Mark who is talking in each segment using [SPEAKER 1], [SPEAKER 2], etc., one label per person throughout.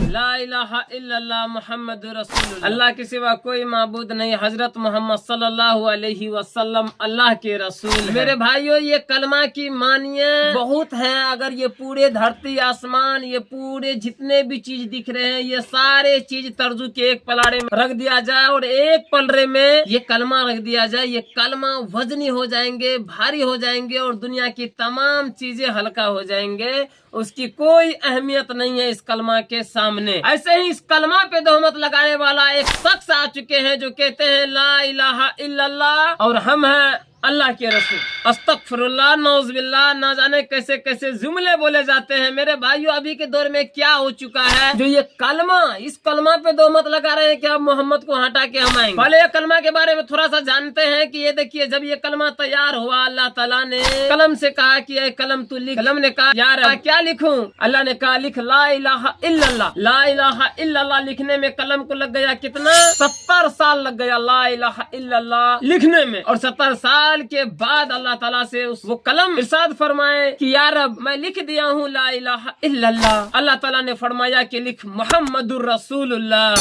[SPEAKER 1] ला इलाहा इल्लल्लाह मुहम्मद रसूलुल्लाह, अल्लाह के सिवा कोई माबूद नहीं, हजरत मोहम्मद सल्लल्लाहु अलैहि वसल्लम अल्लाह के रसूल। मेरे भाइयों, ये कलमा की मानिए बहुत है। अगर ये पूरे धरती आसमान, ये पूरे जितने भी चीज दिख रहे हैं, ये सारे चीज तर्जू के एक पलाड़े में रख दिया जाए और एक पलड़े में ये कलमा रख दिया जाए, ये कलमा वजनी हो जाएंगे, भारी हो जाएंगे और दुनिया की तमाम चीजें हल्का हो जाएंगे। उसकी कोई अहमियत नहीं है इस कलमा के सामने। ऐसे ही इस कलमा पे तोहमत लगाने वाला एक शख्स आ चुके हैं जो कहते हैं ला इलाहा इल्लल्लाह और हम हैं अल्लाह के रसूल। अस्तगफिरुल्लाह, नौज़ुबिल्लाह, ना जाने कैसे कैसे जुमले बोले जाते हैं। मेरे भाइयों, अभी के दौर में क्या हो चुका है, जो ये कलमा, इस कलमा पे तोहमत लगा रहे हैं कि अब मोहम्मद को हटा के हम आएंगे। पहले ये कलमा के बारे में थोड़ा सा जानते हैं कि ये देखिए, जब ये कलमा तैयार हुआ, अल्लाह ताला ने कलम से कहा कि ऐ कलम तू लिख। कलम ने कहा यार क्या लिखूं? अल्लाह ने कहा लिख ला इलाहा इल्लल्लाह। ला इलाहा इल्लल्लाह लिखने में कलम को लग गया कितना? 70 साल लग गया ला इलाहा इल्लल्लाह लिखने में। और 70 साल के बाद अल्लाह ताला से वो कलम इरशाद फरमाए कि यार अब मैं लिख दिया हूँ ला इलाहा इल्लल्लाह। अल्लाह ताला ने फरमाया कि लिख मुहम्मदुर रसूलुल्लाह।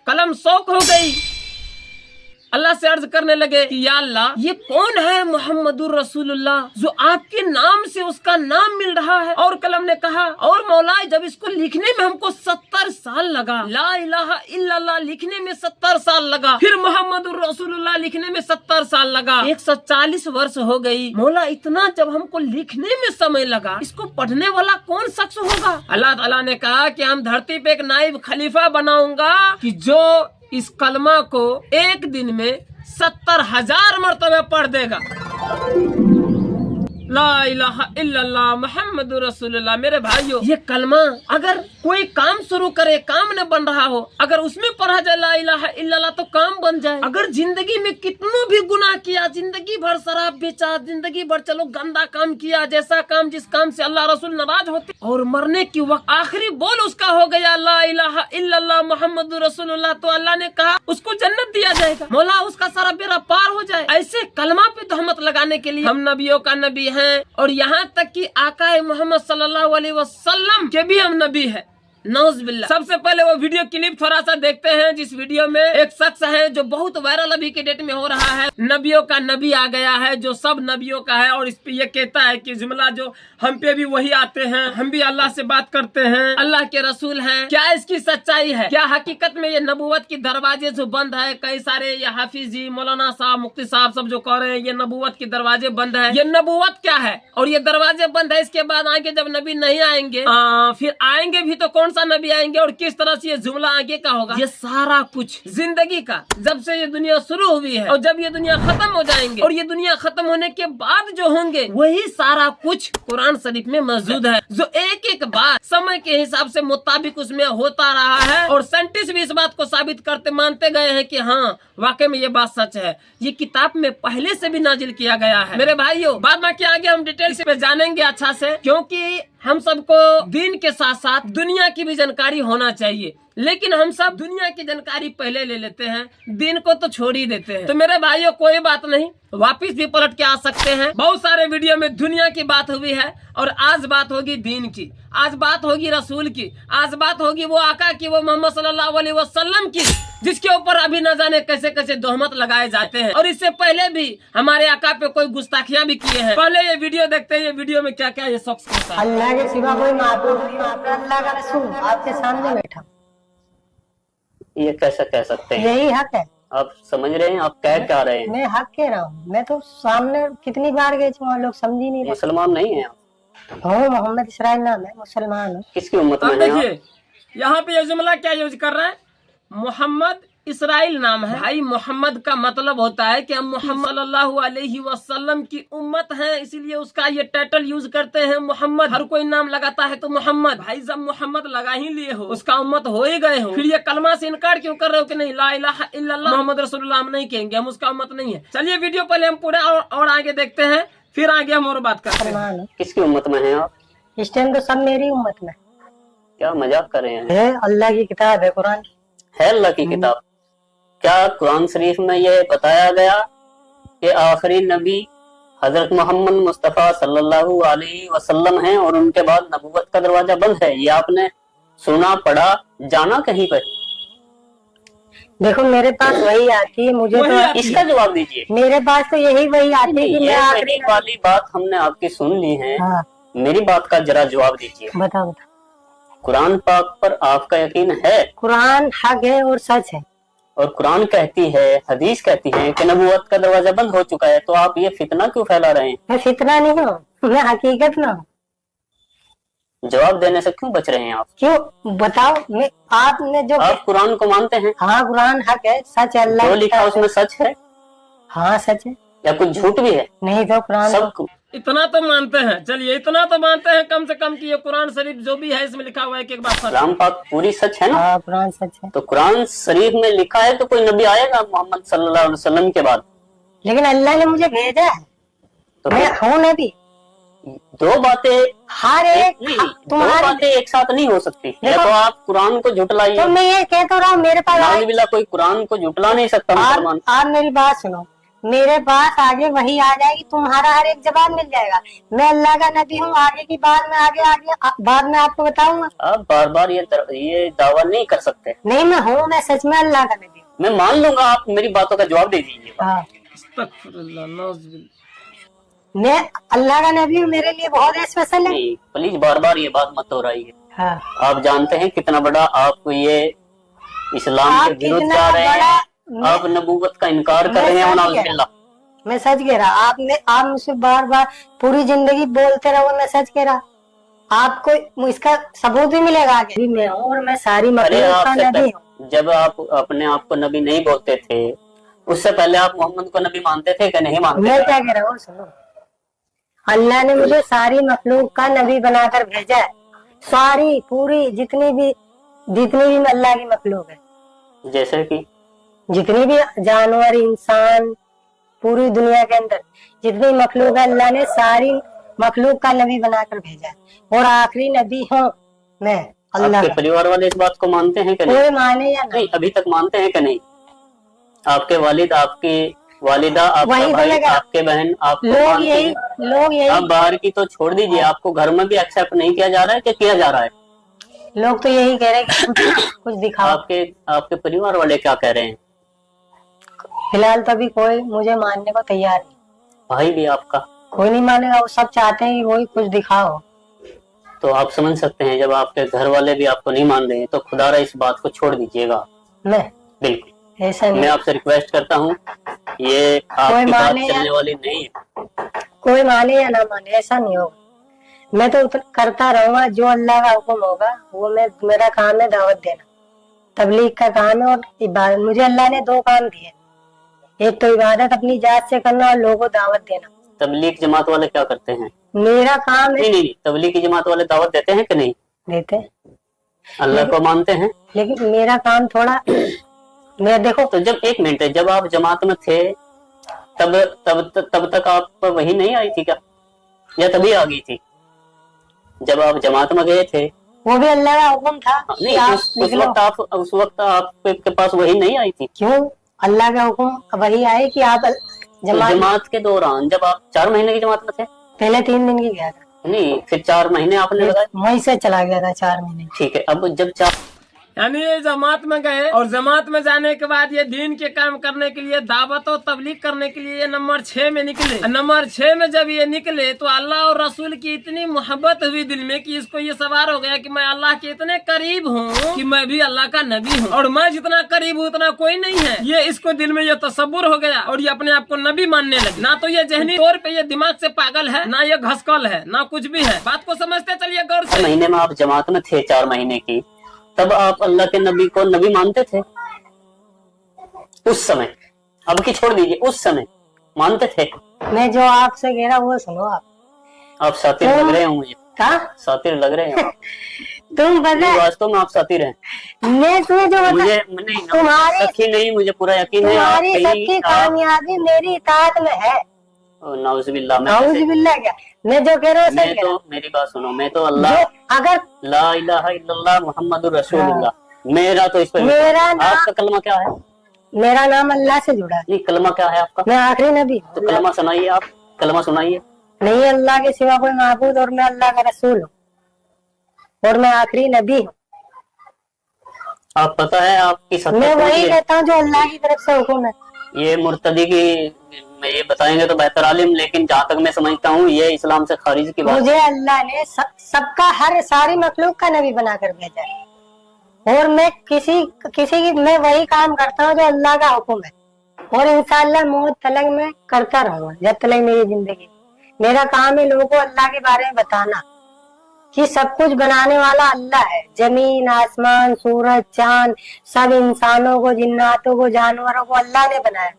[SPEAKER 1] कलम शौक हो गई, अल्लाह से अर्ज करने लगे कि या अल्लाह, ये कौन है मुहम्मदुर रसूलुल्लाह जो आपके नाम से उसका नाम मिल रहा है? और कलम ने कहा और मौला, जब इसको लिखने में हमको 70 साल लगा, ला इलाहा इल्लल्लाह लिखने में 70 साल लगा, फिर मुहम्मदुर रसूलुल्लाह लिखने में 70 साल लगा, 140 वर्ष हो गई। मौला, इतना जब हमको लिखने में समय लगा, इसको पढ़ने वाला कौन शख्स होगा? अल्लाह ताला ने कहा कि हम धरती पे एक नाइब खलीफा बनाऊंगा कि जो इस कलमा को एक दिन में 70,000 मरतबे पढ़ देगा। ला इलाहा इल्लल्लाह मुहम्मदुर रसूलुल्लाह। मेरे भाइयों, ये कलमा अगर कोई काम शुरू करे, काम न बन रहा हो, अगर उसमें पढ़ा जाए ला इलाहा इल्लल्लाह तो काम बन जाए। अगर जिंदगी में कितनों भी गुनाह किया, जिंदगी भर शराब बेचा, जिंदगी भर चलो गंदा काम किया, जैसा काम जिस काम से अल्लाह रसूल नाराज होते, और मरने की वक्त आखिरी बोल उसका हो गया ला इलाहा इल्लल्लाह मुहम्मदुर रसूलुल्लाह, तो अल्लाह ने कहा उसको जन्नत दिया जाएगा। मौला, उसका सारा बेड़ा पार हो जाए। ऐसे कलमा पे तोहमत लगाने के लिए हम नबियों का नबी है और यहाँ तक कि आका मोहम्मद सल्लल्लाहु अलैहि वसल्लम के भी हम नबी है। नौज़ुबिल्लाह। सबसे पहले वो वीडियो क्लिप थोड़ा सा देखते हैं, जिस वीडियो में एक शख्स है जो बहुत वायरल अभी के डेट में हो रहा है, नबियों का नबी आ गया है जो सब नबियों का है, और इस पे ये कहता है कि जुमला जो हम पे भी वही आते हैं, हम भी अल्लाह से बात करते हैं, अल्लाह के रसूल हैं। क्या इसकी सच्चाई है? क्या हकीकत में ये नबूवत की दरवाजे जो बंद है? कई सारे ये हाफिज जी, मौलाना साहब, मुफ्ती साहब सब जो कह रहे हैं ये नबूवत के दरवाजे बंद है। ये नबूवत क्या है और ये दरवाजे बंद है? इसके बाद आगे जब नबी नहीं आएंगे, फिर आएंगे भी तो कौन सा नबी आएंगे और किस तरह से ये जुमला आगे का होगा? ये सारा कुछ जिंदगी का, जब से ये दुनिया शुरू हुई है और जब ये दुनिया खत्म हो जाएंगे और ये दुनिया खत्म होने के बाद जो होंगे, वही सारा कुछ कुरान शरीफ में मौजूद है, जो एक एक बात समय के हिसाब से मुताबिक उसमें होता रहा है। और साइंटिस्ट भी इस बात को साबित करते मानते गए हैं कि हाँ वाकई में ये बात सच है। ये किताब में पहले से भी नाजिल किया गया है। मेरे भाइयों, बाद में क्या आगे हम डिटेल पे जानेंगे अच्छा से, क्योंकि हम सबको दीन के साथ साथ दुनिया की भी जानकारी होना चाहिए। लेकिन हम सब दुनिया की जानकारी पहले ले लेते हैं, दीन को तो छोड़ ही देते हैं। तो मेरे भाइयों, कोई बात नहीं, वापिस भी पलट के आ सकते हैं। बहुत सारे वीडियो में दुनिया की बात हुई है और आज बात होगी दीन की, आज बात होगी रसूल की, आज बात होगी वो आका की, वो मोहम्मद सल्लल्लाहु अलैहि वसल्लम की, जिसके ऊपर अभी न जाने कैसे कैसे तोहमत लगाए जाते हैं। और इससे पहले भी हमारे आका पे कोई गुस्ताखियां भी किए हैं। पहले ये वीडियो देखते हैं, ये वीडियो में क्या क्या ये शख्स कहता है।
[SPEAKER 2] अल्लाह के सिवा कोई माबूद नहीं, अल्लाह का रसूल आपके सामने बैठा।
[SPEAKER 3] ये कैसे कह सकते हैं?
[SPEAKER 2] यही हक है।
[SPEAKER 3] आप समझ रहे हैं? आप कह क्या रहे हैं?
[SPEAKER 2] मैं हक कह रहा हूँ। मैं तो सामने कितनी बार गए थे, वहाँ लोग समझ ही नहीं रहे।
[SPEAKER 3] मुसलमान नहीं है आप?
[SPEAKER 2] हो, मोहम्मद इसराइल नाम है, मुसलमान हूँ।
[SPEAKER 3] किसकी उम्मत में है?
[SPEAKER 1] देखिए यहाँ पे ये जुमला क्या यूज कर रहा है, मोहम्मद इसराइल नाम है। भाई मोहम्मद का मतलब होता है कि हम मोहम्मद सल्लल्लाहु अलैहि वसल्लम की उम्मत हैं, इसीलिए उसका ये टाइटल यूज करते हैं मोहम्मद। हर कोई नाम लगाता है तो मोहम्मद। भाई जब मोहम्मद लगा ही लिए हो, उसका उम्मत हो ही गए हो, फिर ये कलमा से इनकार क्यों कर रहे हो कि नहीं ला इलाहा इल्लल्लाह मोहम्मद रसूलुल्लाह हम नहीं कहेंगे, हम उसका उम्मत नहीं है। चलिए वीडियो पहले हम पूरा और आगे देखते हैं, फिर आगे हम और बात करते हैं।
[SPEAKER 3] किसकी उम्मत में है आप?
[SPEAKER 2] इस टाइम तो सब मेरी उम्मत में।
[SPEAKER 3] क्या मजाक कर रहे हैं?
[SPEAKER 2] है अल्लाह की किताब है, कुरान
[SPEAKER 3] है अल्लाह की किताब। क्या कुरान शरीफ में ये बताया गया कि आखिरी नबी हजरत मोहम्मद मुस्तफ़ा सल्लल्लाहु अलैहि वसल्लम हैं और उनके बाद नबूवत का दरवाजा बंद है? ये आपने सुना पढ़ा जाना कहीं पर?
[SPEAKER 2] देखो मेरे पास वही आती है, मुझे
[SPEAKER 1] वही
[SPEAKER 2] तो
[SPEAKER 1] आती
[SPEAKER 3] इसका जवाब दीजिए।
[SPEAKER 2] मेरे पास तो यही वही आती है कि
[SPEAKER 3] ये
[SPEAKER 2] मैं आखिरी
[SPEAKER 3] मेरी वाली बात हमने आपकी सुन ली है,
[SPEAKER 2] हाँ
[SPEAKER 3] मेरी बात का जरा जवाब दीजिए।
[SPEAKER 2] बताओ।
[SPEAKER 3] कुरान पाक पर आपका यकीन है?
[SPEAKER 2] कुरान हक है और सच है।
[SPEAKER 3] और कुरान कहती है, हदीस कहती है कि नबूवत का दरवाजा बंद हो चुका है, तो आप ये फितना क्यों फैला रहे हैं?
[SPEAKER 2] मैं फितना नहीं हूँ, मैं हकीकत में हूँ।
[SPEAKER 3] जवाब देने से क्यों बच रहे हैं आप?
[SPEAKER 2] क्यों बताओ। मैं आपने जो
[SPEAKER 3] आप कुरान को मानते हैं?
[SPEAKER 2] हाँ कुरान हक है, सच है, अल्लाह
[SPEAKER 3] जो
[SPEAKER 2] की
[SPEAKER 3] लिखा
[SPEAKER 2] किताब है।
[SPEAKER 3] उसमें सच है
[SPEAKER 2] हाँ सच है,
[SPEAKER 3] या कुछ झूठ भी है?
[SPEAKER 2] नहीं तो कुरान
[SPEAKER 3] सब
[SPEAKER 1] इतना तो मानते हैं, चलिए इतना तो मानते हैं कम से कम कि ये कुरान शरीफ जो भी है इसमें लिखा हुआ है कि एक बात सच है।
[SPEAKER 3] कुरान पाक पूरी सच है ना?
[SPEAKER 2] हाँ कुरान सच है।
[SPEAKER 3] तो कुरान शरीफ में लिखा है तो कोई नबी आएगा मोहम्मद सल्लल्लाहु अलैहि वसल्लम के बाद?
[SPEAKER 2] लेकिन अल्लाह ने मुझे भेजा है,
[SPEAKER 3] तो
[SPEAKER 2] मैं
[SPEAKER 3] फिर
[SPEAKER 2] हूँ नबी।
[SPEAKER 3] दो बातें
[SPEAKER 2] हर एक
[SPEAKER 3] नहीं, दो
[SPEAKER 2] तुम्हारे
[SPEAKER 3] बातें एक साथ नहीं हो सकती। या
[SPEAKER 2] देखो,
[SPEAKER 3] तो आप कुरान को झुटलाइए,
[SPEAKER 2] तो मैं ये कह तो रहा हूँ, मेरे पास
[SPEAKER 3] नाउजुबिल्लाह, कोई कुरान को झुटला नहीं सकता मुसलमान।
[SPEAKER 2] आप मेरी बात सुनो, मेरे पास आगे वही आ जाएगी, तुम्हारा हर एक जवाब मिल जाएगा। मैं अल्लाह का नबी हूँ, आगे की बात में बाद में आपको बताऊंगा।
[SPEAKER 3] आप बार बार ये दावा नहीं कर सकते।
[SPEAKER 2] नहीं मैं हूँ, मैं सच में अल्लाह का नबी हूँ।
[SPEAKER 3] मैं मान लूंगा, आप मेरी बातों का जवाब दे दीजिए।
[SPEAKER 2] हाँ
[SPEAKER 1] अस्तगफिरुल्लाह, नाउजुबिल्लाह।
[SPEAKER 2] मैं अल्लाह का नबी हूँ, मेरे लिए बहुत स्पेशल है।
[SPEAKER 3] नहीं, प्लीज बार बार ये बात मत दोहराइए।
[SPEAKER 2] हाँ
[SPEAKER 3] आप जानते हैं कितना बड़ा आप ये इस्लाम
[SPEAKER 2] आप
[SPEAKER 3] के विरुद्ध
[SPEAKER 2] कितना
[SPEAKER 3] जा रहे हैं,
[SPEAKER 2] बड़ा-
[SPEAKER 3] आप नबूवत का इनकार कर
[SPEAKER 2] मैं
[SPEAKER 3] रहे हैं।
[SPEAKER 2] सच कह
[SPEAKER 3] नाउजुबिल्लाह।
[SPEAKER 2] मैं सच कह रहा, आप मुझसे बार बार पूरी जिंदगी बोलते रहो, मैं सच कह रहा। आपको इसका सबूत भी मिलेगा आगे। मैं हूँ और मैं सारी
[SPEAKER 3] अरे
[SPEAKER 2] मखलूक का नबी हूँ।
[SPEAKER 3] जब आप अपने आप को नबी नहीं बोलते थे, उससे पहले आप मोहम्मद को नबी मानते थे कि नहीं मानते
[SPEAKER 2] मैं
[SPEAKER 3] थे?
[SPEAKER 2] क्या कह रहा हूँ सुनो, अल्लाह ने मुझे सारी मखलूक का नबी बनाकर भेजा है। सारी पूरी जितनी भी अल्लाह की मखलूक है,
[SPEAKER 3] जैसे कि
[SPEAKER 2] जितनी भी जानवर इंसान पूरी दुनिया के अंदर जितनी मखलूक है, अल्लाह ने सारी मखलूक का नबी बनाकर भेजा है। और आखिरी नबी हूँ मैं अल्लाह
[SPEAKER 3] आपके
[SPEAKER 2] का।
[SPEAKER 3] परिवार वाले इस बात को मानते हैं कि नहीं?
[SPEAKER 2] कोई माने या
[SPEAKER 3] नहीं, अभी तक मानते हैं कि नहीं? आपके वालिद, आपकी वालिदा, आपका
[SPEAKER 2] वही तो
[SPEAKER 3] भाई,
[SPEAKER 2] मैं कह-
[SPEAKER 3] आपके बहन, आपको
[SPEAKER 2] लोग
[SPEAKER 3] मानते हैं?
[SPEAKER 2] लोग यही
[SPEAKER 3] आप बाहर की तो छोड़ दीजिए, आपको घर में भी एक्सेप्ट नहीं किया जा रहा है कि किया जा रहा है?
[SPEAKER 2] लोग तो यही कह रहे हैं कि कुछ दिखाओ।
[SPEAKER 3] आपके परिवार वाले क्या कह रहे हैं?
[SPEAKER 2] फिलहाल तो अभी कोई मुझे मानने को तैयार नहीं,
[SPEAKER 3] भाई भी आपका?
[SPEAKER 2] कोई नहीं मानेगा। वो सब चाहते हैं कि वही कुछ दिखाओ।
[SPEAKER 3] तो आप समझ सकते हैं, जब आपके घर वाले भी आपको नहीं मान रहे हैं तो खुदारा इस बात को छोड़ दीजिएगा।
[SPEAKER 2] मैं
[SPEAKER 3] बिल्कुल,
[SPEAKER 2] ऐसा
[SPEAKER 3] मैं
[SPEAKER 2] नहीं,
[SPEAKER 3] आपसे रिक्वेस्ट करता हूँ, ये आपकी बात
[SPEAKER 2] माने या-
[SPEAKER 3] चलने वाली नहीं है।
[SPEAKER 2] कोई माने या ना माने ऐसा नहीं होगा। मैं तो करता रहूंगा जो अल्लाह का हुक्म होगा वो मेरा काम है दावत देना, तबलीग का काम है और इबादत। मुझे अल्लाह ने दो काम दिए, एक तो इबादत अपनी जात से करना और लोगों को दावत देना।
[SPEAKER 3] तबलीग जमात वाले क्या करते हैं?
[SPEAKER 2] मेरा काम है।
[SPEAKER 3] नहीं, तबलीग की जमात वाले दावत देते हैं कि नहीं?
[SPEAKER 2] देते हैं,
[SPEAKER 3] अल्लाह को मानते हैं।
[SPEAKER 2] लेकिन मेरा काम थोड़ा मैं देखो
[SPEAKER 3] तो जब एक मिनट है, जब आप जमात में थे तब तक आप पर वही नहीं आई थी क्या, या तभी आ गई थी? जब आप जमात में गए थे
[SPEAKER 2] वो भी अल्लाह का हुक्म था कि
[SPEAKER 3] नहीं,
[SPEAKER 2] आप
[SPEAKER 3] उस
[SPEAKER 2] निकलो।
[SPEAKER 3] वक्त आपके पास वही नहीं आई थी?
[SPEAKER 2] क्यों? अल्लाह का हुक्म वही आए कि आप
[SPEAKER 3] तो जमात के दौरान जब आप 4 महीने की जमात में थे?
[SPEAKER 2] पहले 3 दिन की गया था,
[SPEAKER 3] नहीं, फिर 4 महीने आपने लगाए?
[SPEAKER 2] वहीं से चला गया था 4 महीने।
[SPEAKER 3] ठीक है, अब जब 4
[SPEAKER 1] यानी ये जमात में गए और जमात में जाने के बाद ये दीन के काम करने के लिए, दावत और तबलीग करने के लिए ये नंबर 6 में निकले। नंबर 6 में जब ये निकले तो अल्लाह और रसूल की इतनी मोहब्बत हुई दिल में कि इसको ये सवार हो गया कि मैं अल्लाह के इतने करीब हूँ कि मैं भी अल्लाह का नबी हूँ, और मैं जितना करीब हूँ उतना कोई नहीं है। ये इसको दिल में ये तसव्वुर हो गया और ये अपने आप को नबी मानने लगे। ना तो ये जहनी तौर पे ये दिमाग से पागल है, ना ये घसकल है, ना कुछ भी है। बात को समझते चलिए गौर से।
[SPEAKER 3] महीने में आप जमात में थे, 4 महीने की, तब आप अल्लाह के नबी को नबी मानते थे? उस समय, अब की छोड़ दीजिए, उस समय मानते थे?
[SPEAKER 2] मैं जो आपसे कह रहा हूँ वो सुनो।
[SPEAKER 3] आप सातिर लग रहे हो मुझे,
[SPEAKER 2] क्या
[SPEAKER 3] सातिर लग रहे हैं आप।
[SPEAKER 2] तुम बता,
[SPEAKER 3] वास्तव में आप सातिर हैं।
[SPEAKER 2] मैं तुम्हें जो
[SPEAKER 3] मुझे
[SPEAKER 2] बता,
[SPEAKER 3] नहीं,
[SPEAKER 2] तुम्हारी
[SPEAKER 3] सखी नहीं, मुझे पूरा यकीन है आप
[SPEAKER 2] तुम्हारी सबकी कामयाबी मेरी इताअत में है।
[SPEAKER 3] नाउजुबिल्लाह।
[SPEAKER 2] नाउजुबिल्लाह क्या, मैं जो कह रहा हूँ सही कह रहा हूँ।
[SPEAKER 3] मेरी बात सुनो, मैं तो अल्लाह
[SPEAKER 2] जो अगर
[SPEAKER 3] ला इलाहा इल्लल्लाह मुहम्मदुर रसूलुल्लाह, मेरा तो इस पर
[SPEAKER 2] मेरा नाम-
[SPEAKER 3] आपका कलमा क्या है?
[SPEAKER 2] मेरा नाम अल्लाह से जुड़ा है,
[SPEAKER 3] नहीं, कलमा क्या है आपका?
[SPEAKER 2] मैं आखिरी नबी
[SPEAKER 3] तो
[SPEAKER 2] हूँ।
[SPEAKER 3] कलमा सुनाइए, आप कलमा सुनाइए।
[SPEAKER 2] नहीं अल्लाह के सिवा कोई माबूद और मैं अल्लाह का रसूल हूँ और मैं आखिरी नबी हूँ।
[SPEAKER 3] आप पता है आपकी सत्ता
[SPEAKER 2] मैं
[SPEAKER 3] कौन सी
[SPEAKER 2] वही
[SPEAKER 3] है?
[SPEAKER 2] कहता हूँ जो अल्लाह की तरफ से हुक्म है।
[SPEAKER 3] ये मुर्तदी की मैं ये बताएंगे तो बेहतर आलिम, लेकिन जहां तक मैं समझता हूँ ये इस्लाम से खारिज की बात
[SPEAKER 2] मुझे
[SPEAKER 3] है।
[SPEAKER 2] अल्लाह ने सबका हर सारी मखलूक का नबी बनाकर भेजा है, और मैं किसी की मैं वही काम करता हूँ जो अल्लाह का हुक्म है, और इंशाअल्लाह मौत तलक मैं करता रहूंगा जब तक मेरी जिंदगी। मेरा काम है लोगों को अल्लाह के बारे में बताना कि सब कुछ बनाने वाला अल्लाह है। जमीन, आसमान, सूरज, चांद, सब इंसानों को, जिन्नातों को, जानवरों को अल्लाह ने बनाया।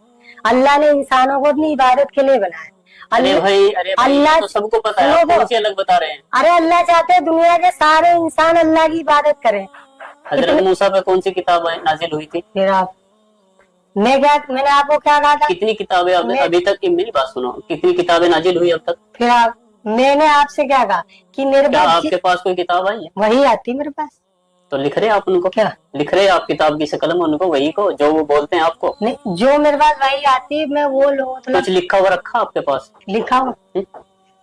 [SPEAKER 2] अल्लाह ने इंसानों को अपनी इबादत के लिए बनाया।
[SPEAKER 3] अरे भाई
[SPEAKER 2] अल्लाह
[SPEAKER 3] तो सबको पता है, आप कौन सी अलग बता रहे हैं?
[SPEAKER 2] अरे अल्लाह चाहते हैं दुनिया के सारे इंसान अल्लाह की इबादत करें।
[SPEAKER 3] हजरत मूसा पे कौन सी किताब नाजिल हुई थी?
[SPEAKER 2] फिर आप मैंने आपको क्या कहा था?
[SPEAKER 3] कितनी किताबें अभी तक, मेरी बात सुनो, कितनी किताबें नाजिल हुई अब तक?
[SPEAKER 2] फिर मैंने आपसे क्या कहा कि मेरे
[SPEAKER 3] क्या
[SPEAKER 2] पास
[SPEAKER 3] आपके पास कोई किताब आई है?
[SPEAKER 2] वही आती मेरे पास।
[SPEAKER 3] तो लिख रहे आप उनको?
[SPEAKER 2] क्या
[SPEAKER 3] लिख रहे आप किताब की शक्ल में उनको, वही को जो वो बोलते हैं आपको?
[SPEAKER 2] नहीं, जो मेरे पास वही आती है मैं वो लोग
[SPEAKER 3] कुछ लिखा हुआ रखा आपके पास?
[SPEAKER 2] लिखा हुआ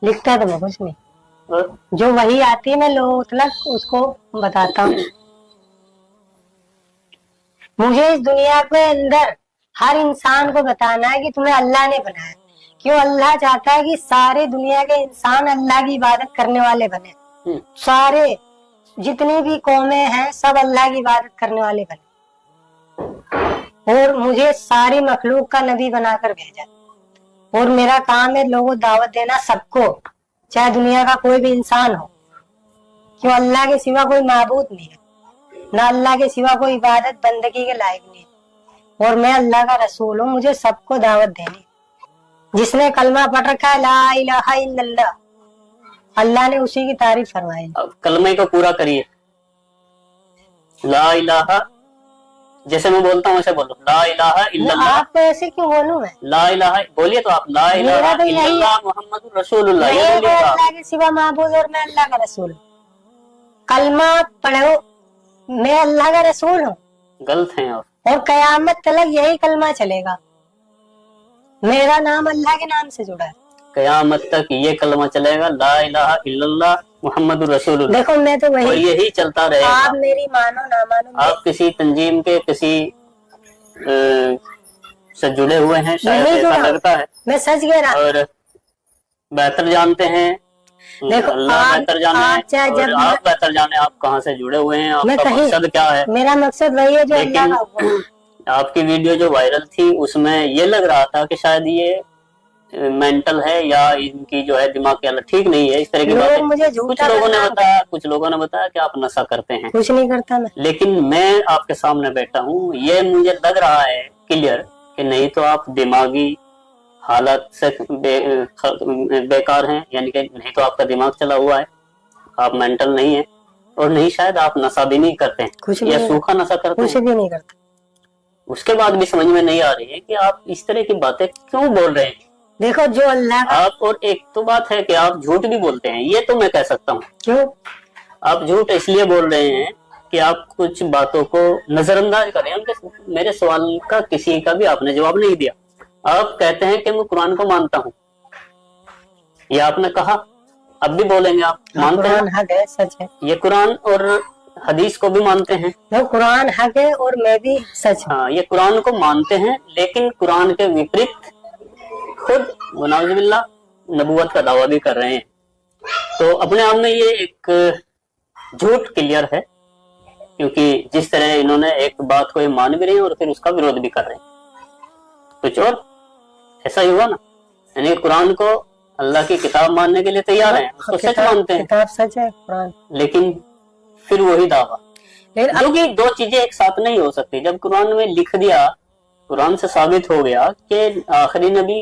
[SPEAKER 2] लिखता तो मैं कुछ नहीं,
[SPEAKER 3] और?
[SPEAKER 2] जो वही आती है मैं लोग उसको बताता हूँ। मुझे इस दुनिया के अंदर हर इंसान को बताना है कि तुम्हें अल्लाह ने बनाया। क्यों? अल्लाह चाहता है कि सारे दुनिया के इंसान अल्लाह की इबादत करने वाले बने। सारे जितनी भी कौमें हैं सब अल्लाह की इबादत करने वाले बने, और मुझे सारी मखलूक का नबी बनाकर भेजा, और मेरा काम है लोगों को दावत देना सबको, चाहे दुनिया का कोई भी इंसान हो। क्यों? अल्लाह के सिवा कोई माबूद नहीं है, ना अल्लाह के सिवा कोई इबादत बंदगी के लायक नहीं है, और मैं अल्लाह का रसूल हूँ। मुझे सबको दावत देनी। जिसने कलमा पढ़ रखा है ला इलाहा इल्लल्लाह, अल्लाह ने उसी की तारीफ फरमाई।
[SPEAKER 3] अब कलमे को पूरा करिए। ला इलाहा, जैसे मैं बोलता हूँ वैसे बोलो, ला इलाहा इल्लल्लाह।
[SPEAKER 2] आपको ऐसे क्यों बोलूं मैं?
[SPEAKER 3] ला इलाहा बोलिए तो आप, ला इलाहा
[SPEAKER 2] तो यही है।
[SPEAKER 3] इल्लल्लाह मुहम्मदुर रसूलुल्लाह, ये बोलिए तो आप।
[SPEAKER 2] अल्लाह के सिवा माबूद और मैं अल्लाह का रसूल हूँ। कलमा पढ़ो, मैं अल्लाह का रसूल हूँ।
[SPEAKER 3] गलत हैं आप।
[SPEAKER 2] और कयामत तक यही कलमा चलेगा। मेरा नाम अल्लाह के नाम से जुड़ा है।
[SPEAKER 3] कयामत तक ये कलमा चलेगा, ला इलाहा इल्लल्लाह मुहम्मदुर रसूलुल्लाह।
[SPEAKER 2] देखो मैं तो
[SPEAKER 3] और
[SPEAKER 2] वही,
[SPEAKER 3] यही चलता रहेगा।
[SPEAKER 2] आप मेरी मानो ना मानो,
[SPEAKER 3] आप किसी तंजीम के किसी से जुड़े हुए हैं शायद, ऐसा लगता है।
[SPEAKER 2] मैं सच कह रहा हूँ।
[SPEAKER 3] और बेहतर जानते हैं,
[SPEAKER 2] देखो
[SPEAKER 3] अल्लाह बेहतर जाने, और आप बेहतर जाने आप कहाँ से जुड़े हुए हैं, आपका मकसद क्या है।
[SPEAKER 2] मेरा मकसद वही है जो अल्लाह का हुक्म है।
[SPEAKER 3] आपकी वीडियो जो वायरल थी उसमें ये लग रहा था कि शायद ये मेंटल है या इनकी जो है दिमाग की हालत ठीक नहीं है, इस तरह की बातें
[SPEAKER 2] मुझे
[SPEAKER 3] कुछ लोगों ने बताया कि आप नशा करते हैं।
[SPEAKER 2] कुछ नहीं करता मैं।
[SPEAKER 3] लेकिन मैं आपके सामने बैठा हूँ, ये मुझे लग रहा है क्लियर कि नहीं तो आप दिमागी हालत से बेकार हैं, यानी कि नहीं तो आपका दिमाग चला हुआ है, आप मेंटल नहीं है, और नहीं शायद आप नशा भी नहीं करते हैं,
[SPEAKER 2] कुछ
[SPEAKER 3] या सूखा नशा करते हैं,
[SPEAKER 2] कुछ भी नहीं करता।
[SPEAKER 3] उसके बाद भी समझ में नहीं आ रही है कि आप इस तरह की बातें क्यों बोल रहे हैं।
[SPEAKER 2] देखो जो अल्लाह का
[SPEAKER 3] आप, और एक तो बात है कि आप झूठ भी बोलते हैं, ये तो मैं कह सकता हूँ।
[SPEAKER 2] क्यों?
[SPEAKER 3] आप झूठ इसलिए बोल रहे हैं कि आप कुछ बातों को नजरअंदाज करें। मेरे सवाल का किसी का भी आपने जवाब नहीं दिया। आप कहते हैं कि मैं कुरान को मानता हूँ, ये आपने कहा, अब भी बोलेंगे आप मानते हैं।
[SPEAKER 2] हक है, सच है।
[SPEAKER 3] ये कुरान और हदीस को भी मानते हैं।
[SPEAKER 2] तो कुरान हक है और मैं भी सच हूँ।
[SPEAKER 3] हाँ, ये कुरान को मानते हैं, लेकिन कुरान के विपरीत खुद वनाउजुबिल्लाह नबूवत का दावा भी कर रहे हैं। तो अपने आप में ये एक झूठ क्लियर है, क्योंकि जिस तरह इन्होंने एक बात को मान भी रहे हैं और फिर उसका विरोध भी कर रहे हैं। कुछ और ऐसा ही हुआ ना, यानी कुरान को अल्लाह की किताब मानने के लिए तैयार हैं, उसको सच मानते हैं,
[SPEAKER 2] किताब सच है कुरान,
[SPEAKER 3] लेकिन फिर वही दावा। क्योंकि दो चीजें एक साथ नहीं हो सकती। जब कुरान में लिख दिया, कुरान से साबित हो गया कि आखिरी नबी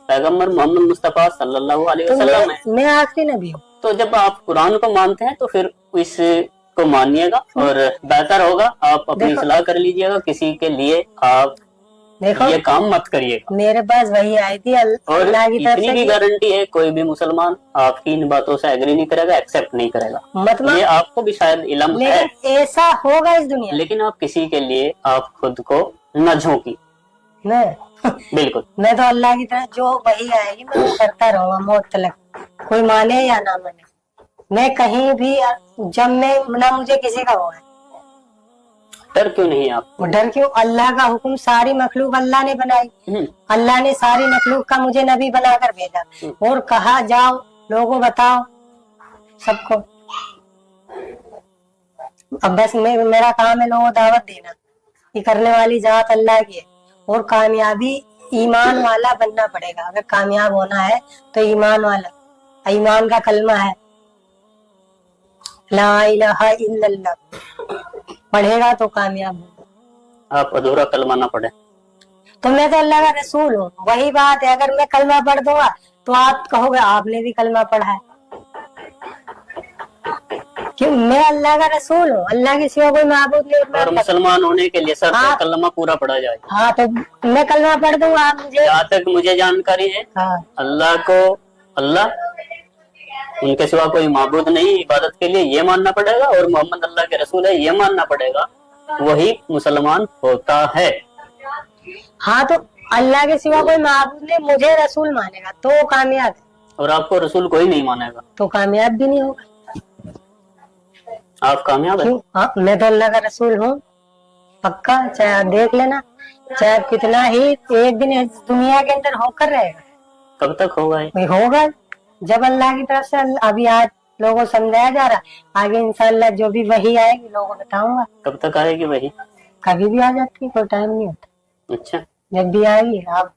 [SPEAKER 3] पैगंबर मोहम्मद मुस्तफा सल्लल्लाहु अलैहि वसल्लम है,
[SPEAKER 2] मैं आखिरी नबी हूँ,
[SPEAKER 3] तो जब आप कुरान को मानते हैं तो फिर इसको मानिएगा और बेहतर होगा आप अपनी सलाह कर लीजिएगा। किसी के लिए आप ये काम मत करिएगा।
[SPEAKER 2] मेरे पास वही आई थी
[SPEAKER 3] और इतनी भी गारंटी है, कोई भी मुसलमान आपकी इन बातों से एग्री नहीं करेगा, एक्सेप्ट नहीं करेगा।
[SPEAKER 2] मतलब
[SPEAKER 3] ये आपको भी शायद इल्म है,
[SPEAKER 2] ऐसा होगा इस दुनिया,
[SPEAKER 3] लेकिन आप किसी के लिए आप खुद को न झोंकी। बिल्कुल,
[SPEAKER 2] मैं तो अल्लाह की तरह जो वही आएगी मैं वो करता रहूंगा मौत तक, कोई माने या ना माने। मैं कहीं भी, जब मैं ना मुझे किसी का हुआ है,
[SPEAKER 3] डर क्यों नहीं आप?
[SPEAKER 2] वो डर क्यों? अल्लाह का हुक्म, सारी मखलूक अल्लाह ने बनाई। अल्लाह ने सारी मखलूक का मुझे नबी बनाकर भेजा और कहा जाओ लोगों बताओ सबको। अब बस मेरा काम है लोगों को दावत देना। ये करने वाली जात अल्लाह की है और कामयाबी ईमान वाला बनना पड़ेगा। अगर कामयाब होना है तो ईमान वाला, ईमान का कलमा है ला इलाहा इल्लल्लाह, पढ़ेगा तो कामयाब होगा।
[SPEAKER 3] आप अधूरा कलमा ना पढ़े
[SPEAKER 2] तो मैं तो अल्लाह का रसूल हूँ। वही बात है, अगर मैं कलमा पढ़ दूंगा तो आप कहोगे आपने भी कलमा पढ़ा है। क्यों? मैं अल्लाह का रसूल हूँ, अल्लाह के सिवा कोई माबूद नहीं।
[SPEAKER 3] और मुसलमान होने के लिए सर कलमा पूरा पढ़ा जाए।
[SPEAKER 2] हाँ तो मैं कलमा पढ़ दूंगा, आप मुझे।
[SPEAKER 3] जहाँ तक मुझे जानकारी है,
[SPEAKER 2] हाँ,
[SPEAKER 3] अल्लाह को अल्लाह, उनके सिवा कोई माबूद नहीं इबादत के लिए, ये मानना पड़ेगा। और मोहम्मद अल्लाह के रसूल है, ये मानना पड़ेगा। वही मुसलमान होता है।
[SPEAKER 2] हाँ तो अल्लाह के सिवा कोई माबूद नहीं, मुझे रसूल मानेगा तो कामयाब है।
[SPEAKER 3] और आपको रसूल कोई नहीं मानेगा
[SPEAKER 2] तो कामयाब भी नहीं होगा।
[SPEAKER 3] आप कामयाब है?
[SPEAKER 2] क्यों? हाँ, मैं तो अल्लाह का रसूल हूँ पक्का। चाहे आप देख लेना, चाहे कितना ही एक दिन इस दुनिया के अंदर होकर रहेगा।
[SPEAKER 3] कब तक होगा ये?
[SPEAKER 2] होगा जब अल्लाह की तरफ से। अभी आज लोगों को समझाया जा रहा, आगे इंशाअल्लाह जो भी वही आएगी लोगों को बताऊंगा।
[SPEAKER 3] कब तक आएगी वही?
[SPEAKER 2] कभी भी आ जाती है, कोई टाइम नहीं होता।
[SPEAKER 3] अच्छा,
[SPEAKER 2] जब भी आएगी आप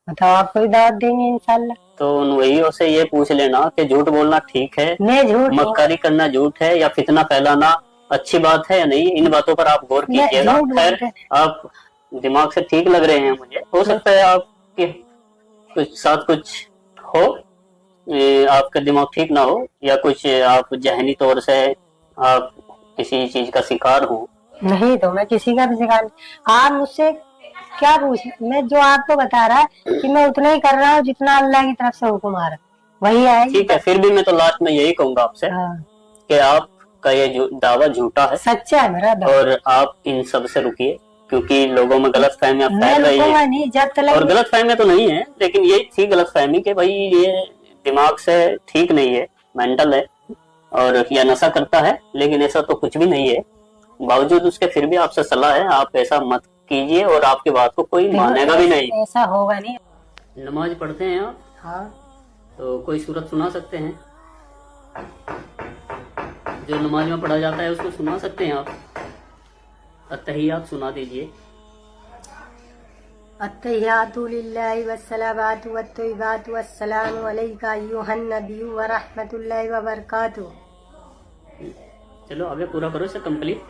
[SPEAKER 2] बताओ, आपको भी दावत देंगे इंशाअल्लाह।
[SPEAKER 3] तो उन वही से ये पूछ लेना कि झूठ बोलना ठीक है,
[SPEAKER 2] मैं झूठ,
[SPEAKER 3] मक्कारी करना झूठ है, या फितना फैलाना अच्छी बात है या नहीं? इन बातों पर आप गौर कीजिएगा। खैर, आप दिमाग से ठीक लग रहे हैं मुझे। हो सकता है आपके कुछ साथ कुछ हो, आपका दिमाग ठीक ना हो, या कुछ आप जहनी तौर से आप किसी चीज का शिकार हो।
[SPEAKER 2] नहीं तो मैं किसी का भी शिकार नहीं। आप मुझसे क्या पूछ, मैं जो आपको बता रहा है कि मैं उतना ही कर रहा हूँ जितना अल्लाह की तरफ से हुक्म आ रहा वही है।
[SPEAKER 3] ठीक है, फिर भी मैं तो लास्ट में यही कहूंगा आपसे कि आपका ये दावा झूठा है,
[SPEAKER 2] सच्चा है मेरा दावा।
[SPEAKER 3] और आप इन सब से रुकिए, क्योंकि लोगों में गलत फहमियां फैल रही है।
[SPEAKER 2] नहीं, जब तक
[SPEAKER 3] और गलत फहमियां तो नहीं है, लेकिन ये थी गलत फहमी कि भाई ये दिमाग से ठीक नहीं है, मेंटल है और या नशा करता है, लेकिन ऐसा तो कुछ भी नहीं है। बावजूद उसके फिर भी आपसे सलाह है, आप ऐसा मत कीजिए और आपकी बात को कोई मानेगा भी नहीं।
[SPEAKER 2] ऐसा होगा नहीं।
[SPEAKER 3] नमाज पढ़ते हैं आप?
[SPEAKER 2] हाँ।
[SPEAKER 3] तो कोई सूरत सुना सकते हैं जो नमाज में पढ़ा जाता है, उसको सुना सकते हैं आप? अत्तहियात सुना दीजिए।
[SPEAKER 2] अत्तहियातु लिल्लाहि वस्सलावातु वत्तय्यिबातु वस्सलामु अलैका अय्युहन नबिय्यु व रहमतुल्लाहि व बरकातुहू।
[SPEAKER 3] चलो आगे पूरा करो इसे कंप्लीट।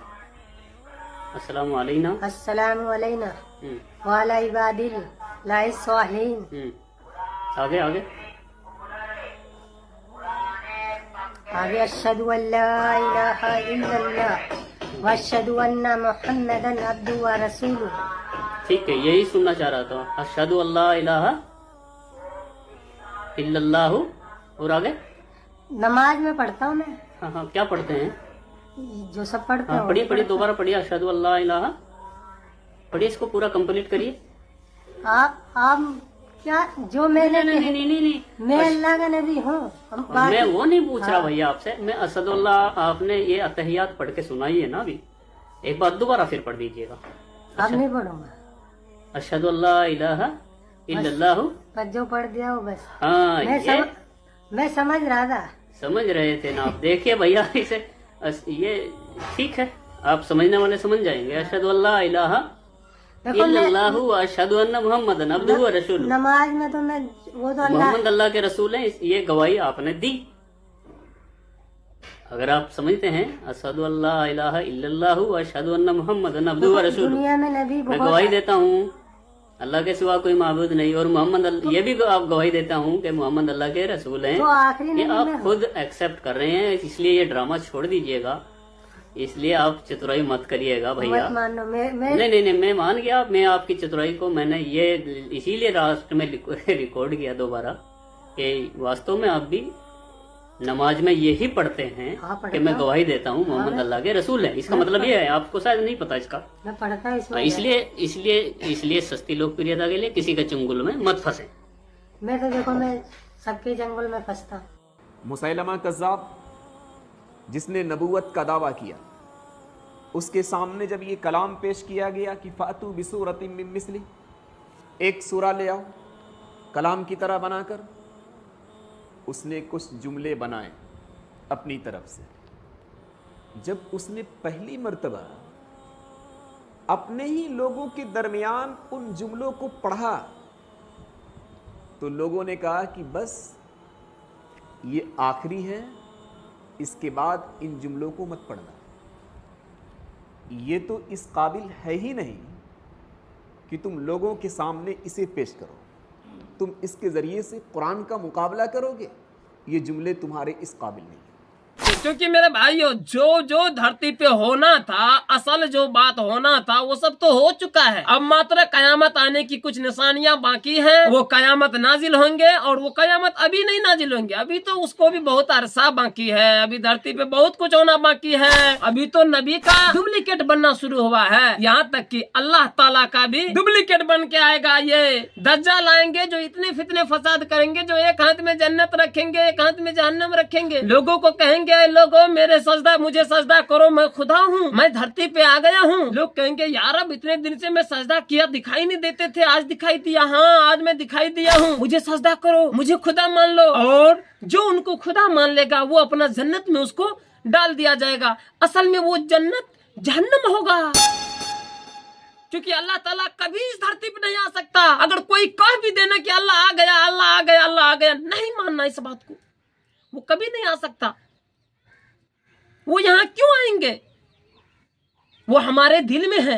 [SPEAKER 3] अस्सलामु अलैना,
[SPEAKER 2] अस्सलामु अलैना व अला इबादिल्लाहि स्वालिहीन।
[SPEAKER 3] आगे आगे
[SPEAKER 2] आगे अशहदु अल्ला इलाहा इल्लल्लाह व अशहदु अन्ना मुहम्मदन अब्दुहु व रसूलुहु।
[SPEAKER 3] ठीक है, यही सुनना चाह रहा था। अशहदु अल्ला इलाहा इल्लल्लाहु। और आगे
[SPEAKER 2] नमाज में पढ़ता हूँ मैं।
[SPEAKER 3] हाँ हाँ, क्या पढ़ते हैं?
[SPEAKER 2] जो सब पढ़ते हैं।
[SPEAKER 3] पढ़िए पढ़िए, दोबारा पढ़िए। अशहदु अल्ला इलाहा पढ़िए, इसको पूरा कंप्लीट करिए।
[SPEAKER 2] आप क्या जो मैंने
[SPEAKER 3] नहीं,
[SPEAKER 2] मैं अल्लाह का नबी हूँ।
[SPEAKER 3] मैं वो नहीं पूछ रहा भैया आपसे, मैं असदुल्लाह, आपने ये अतहियात पढ़ के सुनाई है ना अभी, एक बार दोबारा फिर पढ़ दीजिएगा।
[SPEAKER 2] अब नहीं पढ़ूंगा।
[SPEAKER 3] अशहदु अल्ला इलाहा इल्लल्लाहु,
[SPEAKER 2] बस जो पढ़ दिया वो बस।
[SPEAKER 3] हाँ,
[SPEAKER 2] मैं समझ रहा था।
[SPEAKER 3] समझ रहे थे ना आप? देखिए भैया, इसे ये ठीक है, आप समझने वाले समझ जाएंगे। अशहदु अल्ला इलाहा इल्लल्लाहु व अशहदु अन्ना मुहम्मदन अब्दुहु व रसूलुहु।
[SPEAKER 2] नमाज में तो मैं वो तो
[SPEAKER 3] मोहम्मद अल्लाह के रसूल हैं, ये गवाही आपने दी। अगर आप समझते हैं अशहदु अल्ला इलाहा इल्लल्लाहु व अशहदु अन्ना मुहम्मदन अब्दुहु व रसूलुहु,
[SPEAKER 2] दुनिया में नबी
[SPEAKER 3] मैं गवाही देता हूँ अल्लाह के सिवा कोई माबूद नहीं, और मोहम्मद, ये भी आप गवाही देता हूँ कि मोहम्मद अल्लाह के रसूल हैं।
[SPEAKER 2] तो आखिरी
[SPEAKER 3] ये आप खुद एक्सेप्ट कर रहे हैं, इसलिए ये ड्रामा छोड़ दीजिएगा। इसलिए आप चतुराई मत करिएगा भैया। नहीं, मैं मान गया, मैं आपकी चतुराई को, मैंने ये इसीलिए लास्ट में रिकॉर्ड किया दोबारा कि वास्तव में आप भी नमाज में यही पढ़ते हैं कि मैं गवाही देता हूँ मोहम्मद अल्लाह के रसूल हैं। इसका मतलब ये है, आपको शायद नहीं पता इसका।
[SPEAKER 2] मैं पढ़ता
[SPEAKER 3] इसलिए सस्ती लोकप्रियता के लिए किसी के चंगुल में मत फंसे।
[SPEAKER 2] मैं तो देखो, मैं सबके चंगुल में फंसता।
[SPEAKER 4] मुसैलमा कज़्ज़ाब, जिसने नबूवत का दावा किया, उसके सामने जब ये कलाम पेश किया गया कि फातू बिसूरतिन मिन मिस्ली, एक सूरा ले आओ कलाम की तरह बनाकर, उसने कुछ जुमले बनाए अपनी तरफ से। जब उसने पहली मर्तबा अपने ही लोगों के दरमियान उन जुमलों को पढ़ा तो लोगों ने कहा कि बस ये आखिरी है, इसके बाद इन जुमलों को मत पढ़ना। ये तो इस काबिल है ही नहीं कि तुम लोगों के सामने इसे पेश करो, तुम इसके ज़रिए से कुरान का मुकाबला करोगे, ये जुमले तुम्हारे इस काबिल नहीं।
[SPEAKER 1] क्योंकि मेरे भाइयों जो धरती पे होना था, असल जो बात होना था वो सब तो हो चुका है। अब मात्र कयामत आने की कुछ निशानियां बाकी हैं। वो कयामत नाजिल होंगे और वो कयामत अभी नहीं नाजिल होंगे, अभी तो उसको भी बहुत अरसा बाकी है। अभी धरती पे बहुत कुछ होना बाकी है। अभी तो नबी का डुप्लीकेट बनना शुरू हुआ है, यहाँ तक कि अल्लाह ताला का भी डुप्लीकेट बन के आएगा। ये दज्जाल आएंगे जो इतने फितने फसाद करेंगे, जो एक हाथ में जन्नत रखेंगे, एक हाथ में जहन्नम रखेंगे। लोगों को कहेंगे लोगों मुझे सजदा करो, मैं खुदा हूँ, मैं धरती पे आ गया हूँ। लोग कहेंगे यार अब इतने दिन से मैं सजदा किया, दिखाई नहीं देते थे, आज दिखाई दिया। हाँ आज मैं दिखाई दिया हूँ, मुझे सजदा करो, मुझे खुदा मान लो। और जो उनको खुदा मान लेगा वो अपना जन्नत में उसको डाल दिया जाएगा। असल में वो जन्नत जहन्नम होगा, क्योंकि अल्लाह ताला कभी इस धरती पे नहीं आ सकता। अगर कोई कह भी देना कि अल्लाह आ गया, अल्लाह आ गया, अल्लाह आ गया, नहीं मानना इस बात को, वो कभी नहीं आ सकता। वो यहाँ क्यों आएंगे? वो हमारे दिल में है,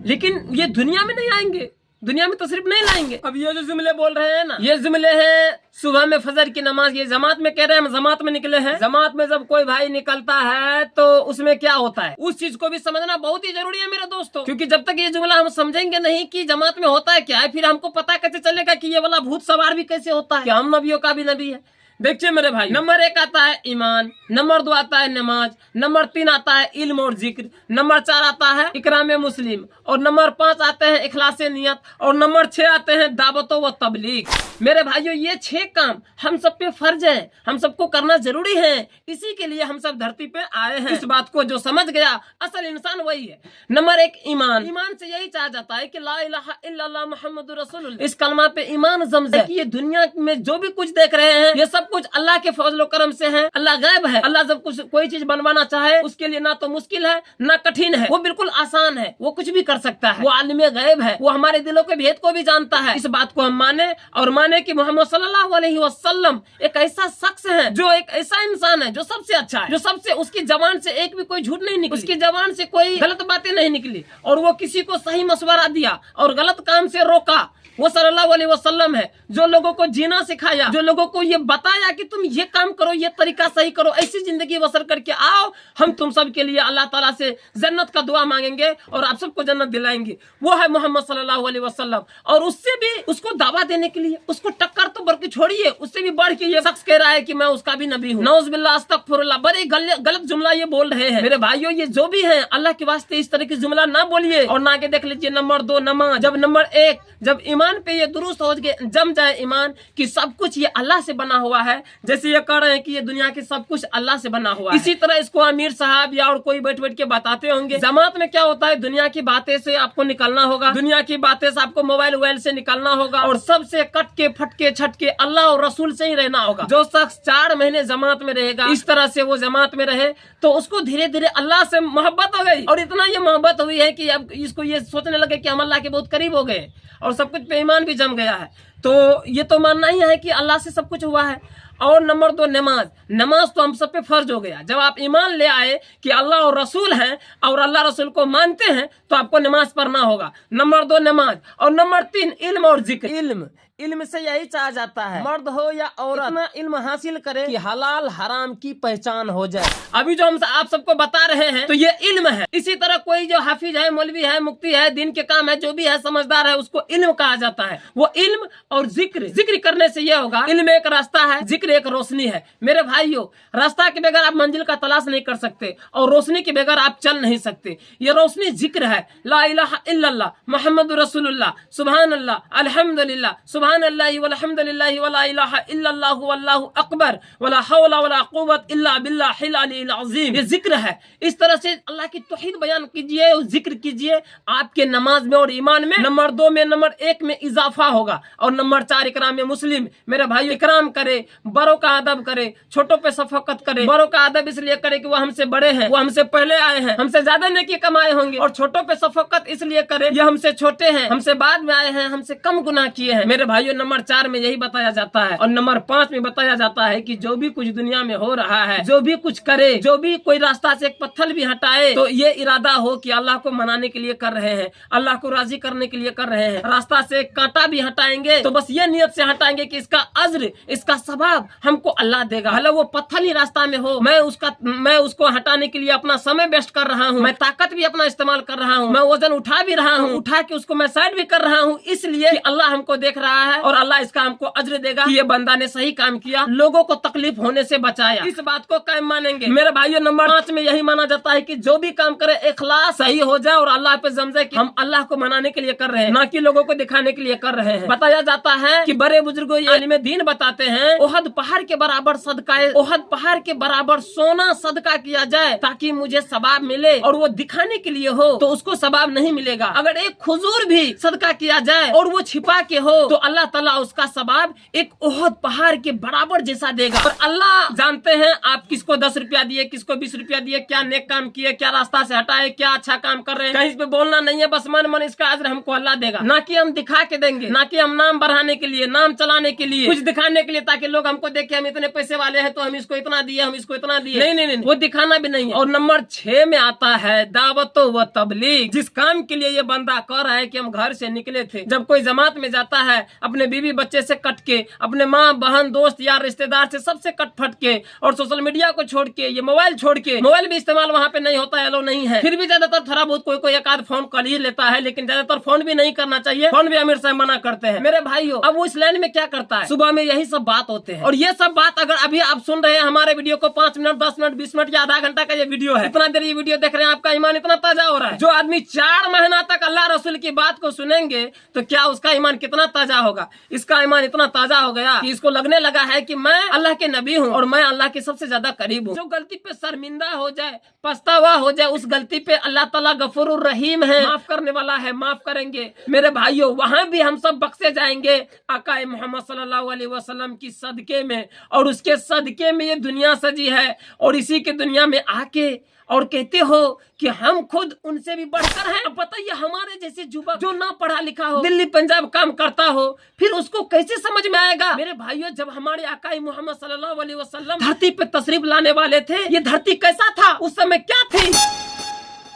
[SPEAKER 1] लेकिन ये दुनिया में नहीं आएंगे, दुनिया में तशरीफ नहीं लाएंगे। अब ये जो जुमले बोल रहे हैं ना, ये जुमले हैं सुबह में फजर की नमाज। ये जमात में कह रहे हैं, हम जमात में निकले हैं। जमात में जब कोई भाई निकलता है तो उसमें क्या होता है, उस चीज को भी समझना बहुत ही जरूरी है मेरे दोस्तों। क्योंकि जब तक ये जुमला हम समझेंगे नहीं कि जमात में होता है क्या है, फिर हमको पता कैसे चलेगा कि ये वाला भूत सवार भी कैसे होता है, कि हम नबियों का भी नबी है। देखिए मेरे भाई, नंबर 1 आता है ईमान, नंबर 2 आता है नमाज, नंबर 3 आता है इल्म और जिक्र, नंबर 4 आता है इकराम मुस्लिम, और नंबर 5 आते हैं इखलास नियत, और नंबर 6 आते हैं दावत व तबलीग। मेरे भाइयों ये 6 काम हम सब पे फर्ज है, हम सबको करना जरूरी है। इसी के लिए हम सब धरती पे आए हैं। इस बात को जो समझ गया असल इंसान वही है। नंबर 1 ईमान। ईमान से यही चाहा जाता है कि ला इलाहा इल्लल्लाह मुहम्मदुर रसूलुल्लाह। इस कलमा पे ईमान जम जाए कि ये दुनिया में जो भी कुछ देख रहे हैं ये सब कुछ अल्लाह के फजल करम से है। अल्लाह गायब है। अल्लाह जब कुछ कोई चीज बनवाना चाहे उसके लिए ना तो मुश्किल है ना कठिन है, वो बिल्कुल आसान है, वो कुछ भी कर सकता है। वो आलिम गायब है, वो हमारे दिलों के भेद को भी जानता है। इस बात को हम माने और माने कि मोहम्मद सल्लल्लाहु अलैहि वसल्लम एक ऐसा शख्स है, जो एक ऐसा इंसान है जो सबसे अच्छा है, जो सबसे, उसकी जबान से एक भी कोई झूठ नहीं निकली, उसकी जबान से कोई गलत बातें नहीं निकली, और वो किसी को सही मशवरा दिया और गलत काम से रोका। वो सल्लल्लाहु अलैहि वसल्लम है जो लोगों को जीना सिखाया, जो लोगों को ये बताया कि तुम ये काम करो, ये तरीका सही करो, ऐसी जिंदगी बसर करके आओ, हम तुम सब के लिए अल्लाह ताला से जन्नत का दुआ मांगेंगे और आप सबको जन्नत दिलाएंगे। वो है मोहम्मद सल्लल्लाहु अलैहि वसल्लम। और उससे भी उसको दावा देने के लिए, उसको टक्कर तो बल्कि छोड़िए, उससे भी बढ़ के ये शख्स कह रहा है कि मैं उसका भी नबी हूँ। नौजुबिल्लाह अस्तगफिरुल्लाह। बड़े गलत जुमला ये बोल रहे हैं मेरे भाइयों। ये जो भी है अल्लाह के वास्ते इस तरह की जुमला ना बोलिए। और ना के देख लीजिए नंबर 2 नमाज। जब नंबर 1 जब ईमान पे ये दुरुस्त हो जम जाए ईमान कि सब कुछ ये अल्लाह से बना हुआ है, जैसे ये कह रहे हैं कि ये दुनिया के सब कुछ अल्लाह से बना हुआ है, इसी तरह इसको अमीर साहब या और कोई बैठ के बताते होंगे। जमात में क्या होता है, दुनिया की बातें से आपको निकलना होगा, दुनिया की बातें से आपको मोबाइल वोबाइल से निकलना होगा, और सबसे कट के फटके छटके अल्लाह और रसूल से ही रहना होगा। जो शख्स 4 महीने जमात में रहेगा, इस तरह से वो जमात में रहे, तो उसको धीरे धीरे अल्लाह से मोहब्बत हो गई। और इतना ये मोहब्बत हुई है कि अब इसको ये सोचने लगे कि हम अल्लाह के बहुत करीब हो गए और सब कुछ पे ईमान भी जम गया है। तो ये तो मानना ही है कि अल्लाह से सब कुछ हुआ है। और नंबर 2 नमाज। नमाज तो हम सब पे फर्ज हो गया। जब आप ईमान ले आए कि अल्लाह और रसूल हैं और अल्लाह रसूल को मानते हैं तो आपको नमाज पढ़ना होगा। नंबर 2 नमाज। और नंबर 3 इल्म और जिक्र। इल्म से यही चाहा जाता है मर्द हो या औरत इतना इल्म हासिल करे कि हलाल हराम की पहचान हो जाए। अभी जो हम आप सबको बता रहे हैं तो ये इल्म है। इसी तरह कोई जो हाफिज है, मौलवी है, मुफ्ती है, दिन के काम है, जो भी है समझदार है, उसको इल्म कहा जाता है। वो इल्म और जिक्र करने से ये होगा, इल्म एक रास्ता है, जिक्र एक रोशनी है। मेरे भाइयों, रास्ता के बगैर आप मंजिल का तलाश नहीं कर सकते और रोशनी के बगैर आप चल नहीं सकते। ये रोशनी जिक्र है, ला इलाहा इल्लल्लाह मुहम्मदुर रसूलुल्लाह, सुभान अल्लाह, अल्हम्दुलिल्लाह, सुब्हानल्लाहि वल्हम्दुलिल्लाहि वला इलाहा इल्लल्लाहु वल्लाहु अकबर वला हौला वला कुव्वत इल्ला बिल्लाहिल अलील अज़ीम। ये जिक्र है। इस तरह से अल्लाह की तौहीद बयान कीजिए और जिक्र कीजिए, आपके नमाज में और ईमान में नंबर 2 में नंबर 1 में इजाफा होगा। और नंबर 4 इकराम मुस्लिम। मेरे भाई इकराम करे, बड़ों का अदब करे, छोटों पे शफकत करे। बड़ों का अदब इसलिए करे कि वो हमसे बड़े हैं, वो हमसे पहले आए हैं, हमसे ज्यादा नेकी कमाए होंगे। और छोटों पे शफकत इसलिए करे, ये हमसे छोटे हैं, हमसे बाद में आए हैं, हमसे कम गुनाह किए हैं। मेरे भाइयों नंबर 4 में यही बताया जाता है। और नंबर 5 में बताया जाता है कि जो भी कुछ दुनिया में हो रहा है, जो भी कुछ करे, जो भी कोई रास्ता से एक पत्थर भी हटाए, तो ये इरादा हो कि अल्लाह को मनाने के लिए कर रहे हैं, अल्लाह को राजी करने के लिए कर रहे हैं। रास्ता से एक कांटा भी हटाएंगे तो बस ये नियत से हटाएंगे कि इसका अज्र, इसका सवाब हमको अल्लाह देगा। भले वो पत्थर ही रास्ता में हो, मैं उसको हटाने के लिए अपना समय वेस्ट कर रहा हूँ, मैं ताकत भी अपना इस्तेमाल कर रहा हूँ, मैं वजन उठा भी रहा हूँ, उठा के उसको मैं साइड भी कर रहा हूँ, इसलिए कि अल्लाह हमको देख रहा है और अल्लाह इसका हमको अज्र देगा कि ये बंदा ने सही काम किया, लोगों को तकलीफ होने से बचाया। इस बात को कायम मानेंगे। मेरे भाइयों नंबर 5 में यही माना जाता है कि जो भी काम करे इखलास सही हो जाए और अल्लाह पे जम जाए कि हम अल्लाह को मनाने के लिए कर रहे हैं, ना कि लोगों को दिखाने के लिए कर रहे हैं। बताया जाता है कि बड़े बुजुर्गों आलिम दीन बताते हैं, ओहद पहाड़ के बराबर सदका, ओहद पहाड़ के बराबर सोना सदका किया जाए ताकि मुझे सवाब मिले, और वो दिखाने के लिए हो तो उसको सवाब नहीं मिलेगा। अगर एक खुजूर भी सदका किया जाए और वो छिपा के हो तो अल्लाह ताला उसका सवाब एक ओहद पहाड़ के बराबर जैसा देगा। और अल्लाह जानते हैं आप किसको 10 रुपया दिए, किसको 20 रुपया दिए, क्या नेक काम किए, क्या रास्ता से हटाए, क्या अच्छा काम कर रहे हैं। कहीं इस पे बोलना नहीं है, बस मन मन इसका अज्र हमको अल्लाह देगा। ना कि हम दिखा के देंगे, ना कि हम नाम बढ़ाने के लिए, नाम चलाने के लिए, कुछ दिखाने के लिए ताकि लोग हमको देखे हम इतने पैसे वाले हैं तो हम इसको इतना दिए, हम इसको इतना दिए। नहीं नहीं नहीं, वो दिखाना भी नहीं है। और नंबर 6 में आता है दावत व तबलीग। जिस काम के लिए ये बंदा कह रहा है कि हम घर से निकले थे, जब कोई जमात में जाता है अपने बीवी बच्चे से कट के, अपने माँ बहन दोस्त यार रिश्तेदार से सबसे कट फट के, और सोशल मीडिया को छोड़ के, ये मोबाइल छोड़ के, मोबाइल भी इस्तेमाल वहाँ पे नहीं होता है, एलो नहीं है, फिर भी ज्यादातर थोड़ा बहुत कोई एक आध फोन कर ही लेता है, लेकिन ज्यादातर फोन भी नहीं करना चाहिए। फोन भी अमीर साहब मना करते हैं। मेरे भाइयों अब वो इस लाइन में क्या करता है, सुबह में यही सब बात होते हैं। और ये सब बात अगर अभी आप सुन रहे हैं हमारे वीडियो को 5 मिनट 10 मिनट 20 मिनट या आधा घंटा का ये वीडियो है, इतना देर ये वीडियो देख रहे हैं, आपका ईमान इतना ताजा हो रहा है। जो आदमी 4 महीना तक अल्लाह रसूल की बात को सुनेंगे तो क्या उसका ईमान कितना ताजा होगा। इसका ईमान इतना ताजा हो गया कि इसको लगने लगा है कि मैं अल्लाह के नबी हूँ और मैं अल्लाह के सबसे ज्यादा करीब हूँ। जो गलती पे शर्मिंदा हो जाए, पछतावा हो जाए, उस गलती पे अल्लाह ताला गफूरुर रहीम है, माफ करने वाला है, माफ करेंगे। मेरे भाइयों वहां भी हम सब बख्शे जाएंगे आका मोहम्मद सल्लल्लाहु अलैहि वसल्लम की सदके में, और उसके सदके में ये दुनिया सजी है। और इसी के दुनिया में आके और कहते हो कि हम खुद उनसे भी बढ़कर हैं। अब बताइए हमारे जैसे युवक जो ना पढ़ा लिखा हो, दिल्ली पंजाब काम करता हो, फिर उसको कैसे समझ में आएगा। मेरे भाइयों जब हमारे आका मोहम्मद सल्लल्लाहु अलैहि वसल्लम धरती पे तशरीफ लाने वाले थे, ये धरती कैसा था, उस समय क्या थी,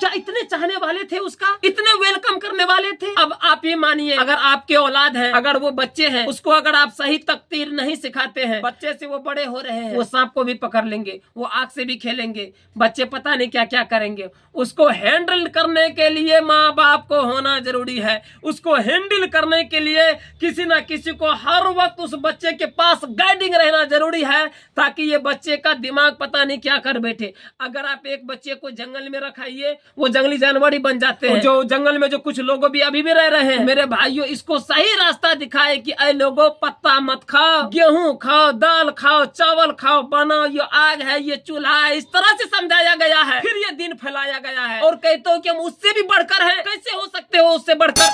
[SPEAKER 1] क्या इतने चाहने वाले थे उसका, इतने वेलकम करने वाले थे। अब आप ये मानिए अगर आपके औलाद हैं, अगर वो बच्चे हैं, उसको अगर आप सही तकदीर नहीं सिखाते हैं, बच्चे से वो बड़े हो रहे हैं, वो सांप को भी पकड़ लेंगे, वो आग से भी खेलेंगे, बच्चे पता नहीं क्या क्या करेंगे। उसको हैंडल करने के लिए माँ बाप को होना जरूरी है। उसको हैंडल करने के लिए किसी ना किसी को हर वक्त उस बच्चे के पास गाइडिंग रहना जरूरी है, ताकि ये बच्चे का दिमाग पता नहीं क्या कर बैठे। अगर आप एक बच्चे को जंगल में रखाइए, वो जंगली जानवर ही बन जाते हैं। जो जंगल में जो कुछ लोग भी अभी भी रह रहे हैं, मेरे भाइयों इसको सही रास्ता दिखाए कि ऐ लोगों पत्ता मत खाओ, गेहूं खाओ, दाल खाओ, चावल खाओ, बनाओ, ये आग है, ये चूल्हा है, इस तरह से समझाया गया है। फिर ये दिन फैलाया गया है और कहते हो कि हम उससे भी बढ़कर हैं। कैसे हो सकते हो उससे बढ़कर?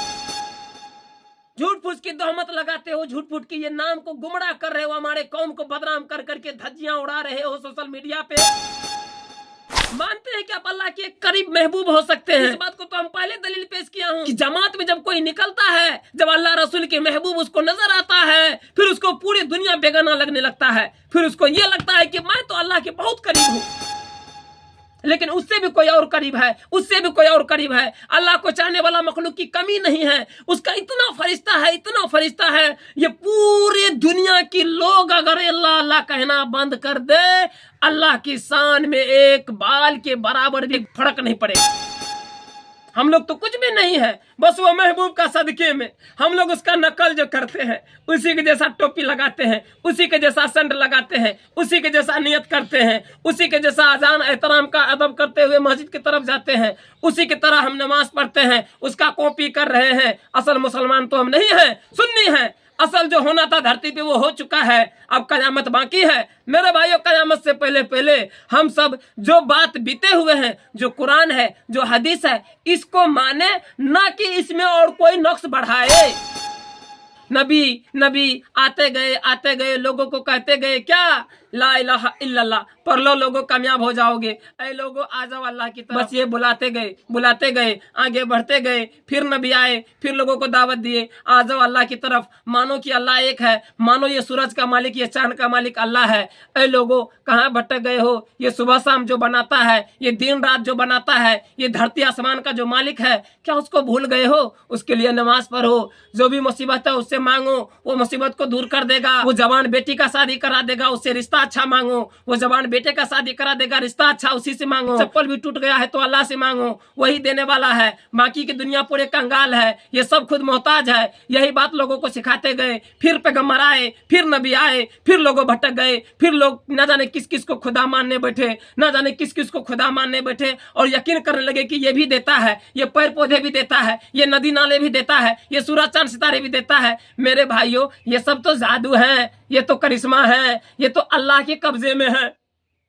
[SPEAKER 1] झूठ फूस की तोहमत लगाते हो, झूठ फूट की ये नाम को गुमराह कर रहे हो, हमारे कौम को बदनाम कर करके धज्जियां उड़ा रहे हो सोशल मीडिया पे। मानते हैं कि आप अल्लाह के करीब महबूब हो सकते हैं। इस बात को तो हम पहले दलील पेश किया हूँ कि जमात में जब कोई निकलता है, जब अल्लाह रसूल के महबूब उसको नजर आता है, फिर उसको पूरी दुनिया बेगाना लगने लगता है। फिर उसको ये लगता है कि मैं तो अल्लाह के बहुत करीब हूँ, लेकिन उससे भी कोई और करीब है, उससे भी कोई और करीब है। अल्लाह को चाहने वाला मखलूक की कमी नहीं है, उसका इतना फरिश्ता है, इतना फरिश्ता है। ये पूरी दुनिया की लोग अगर अल्लाह अल्लाह कहना बंद कर दे, अल्लाह की शान में एक बाल के बराबर भी फर्क नहीं पड़ेगा। हम लोग तो कुछ भी नहीं है, बस वो महबूब का सदके में हम लोग उसका नकल जो करते हैं, उसी के जैसा टोपी लगाते हैं, उसी के जैसा संड लगाते हैं, उसी के जैसा नियत करते हैं, उसी के जैसा अजान एहतराम का अदब करते हुए मस्जिद की तरफ जाते हैं, उसी की तरह हम नमाज पढ़ते हैं, उसका कॉपी कर रहे हैं। असल मुसलमान तो हम नहीं हैं, सुन्नी हैं। असल जो होना था धरती पे वो हो चुका है, अब कयामत बाकी है। मेरे भाइयों, कयामत से पहले पहले हम सब जो बात बीते हुए हैं, जो कुरान है, जो हदीस है, इसको माने, ना कि इसमें और कोई नुक्स बढ़ाए। नबी आते गए लोगों को कहते गए क्या, ला इलाहा इल्लल्लाह पढ़ लो, लोगों कामयाब हो जाओगे, ऐ लोगों आ जाओ अल्लाह की तरफ। बस ये बुलाते गए, आगे बढ़ते गए। फिर नबी आए, फिर लोगों को दावत दिए, आ जाओ अल्लाह की तरफ, मानो कि अल्लाह एक है, मानो ये सूरज का मालिक, ये चांद का मालिक अल्लाह है। ऐ लोगों कहाँ भटक गए हो? ये सुबह शाम जो बनाता है, ये दिन रात जो बनाता है, ये धरती आसमान का जो मालिक है, क्या उसको भूल गए हो? उसके लिए नमाज पढ़ो, जो भी मुसीबत है उससे मांगो, वो मुसीबत को दूर कर देगा। वो जवान बेटी का शादी करा देगा, उससे रिश्ता अच्छा मांगो। वो जवान बेटे का शादी करा देगा, रिश्ता अच्छा उसी से मांगो। चप्पल भी टूट गया है तो अल्लाह से मांगो, वही देने वाला है। बाकी की दुनिया पूरे कंगाल है, ये सब खुद मोहताज है। यही बात लोगों को सिखाते गए। फिर पैगंबर आए, फिर नबी आए, फिर लोगों भटक गए। फिर लोग न जाने किस किस को खुदा मानने बैठे, न जाने किस किस को खुदा मानने बैठे, और यकीन करने लगे कि ये भी देता है, ये पेड़ पौधे भी देता है, ये नदी नाले भी देता है, ये सूरज चांद सितारे भी देता है। मेरे भाइयों, ये सब तो जादू है, ये तो करिश्मा है, ये तो अल्लाह के कब्जे में है,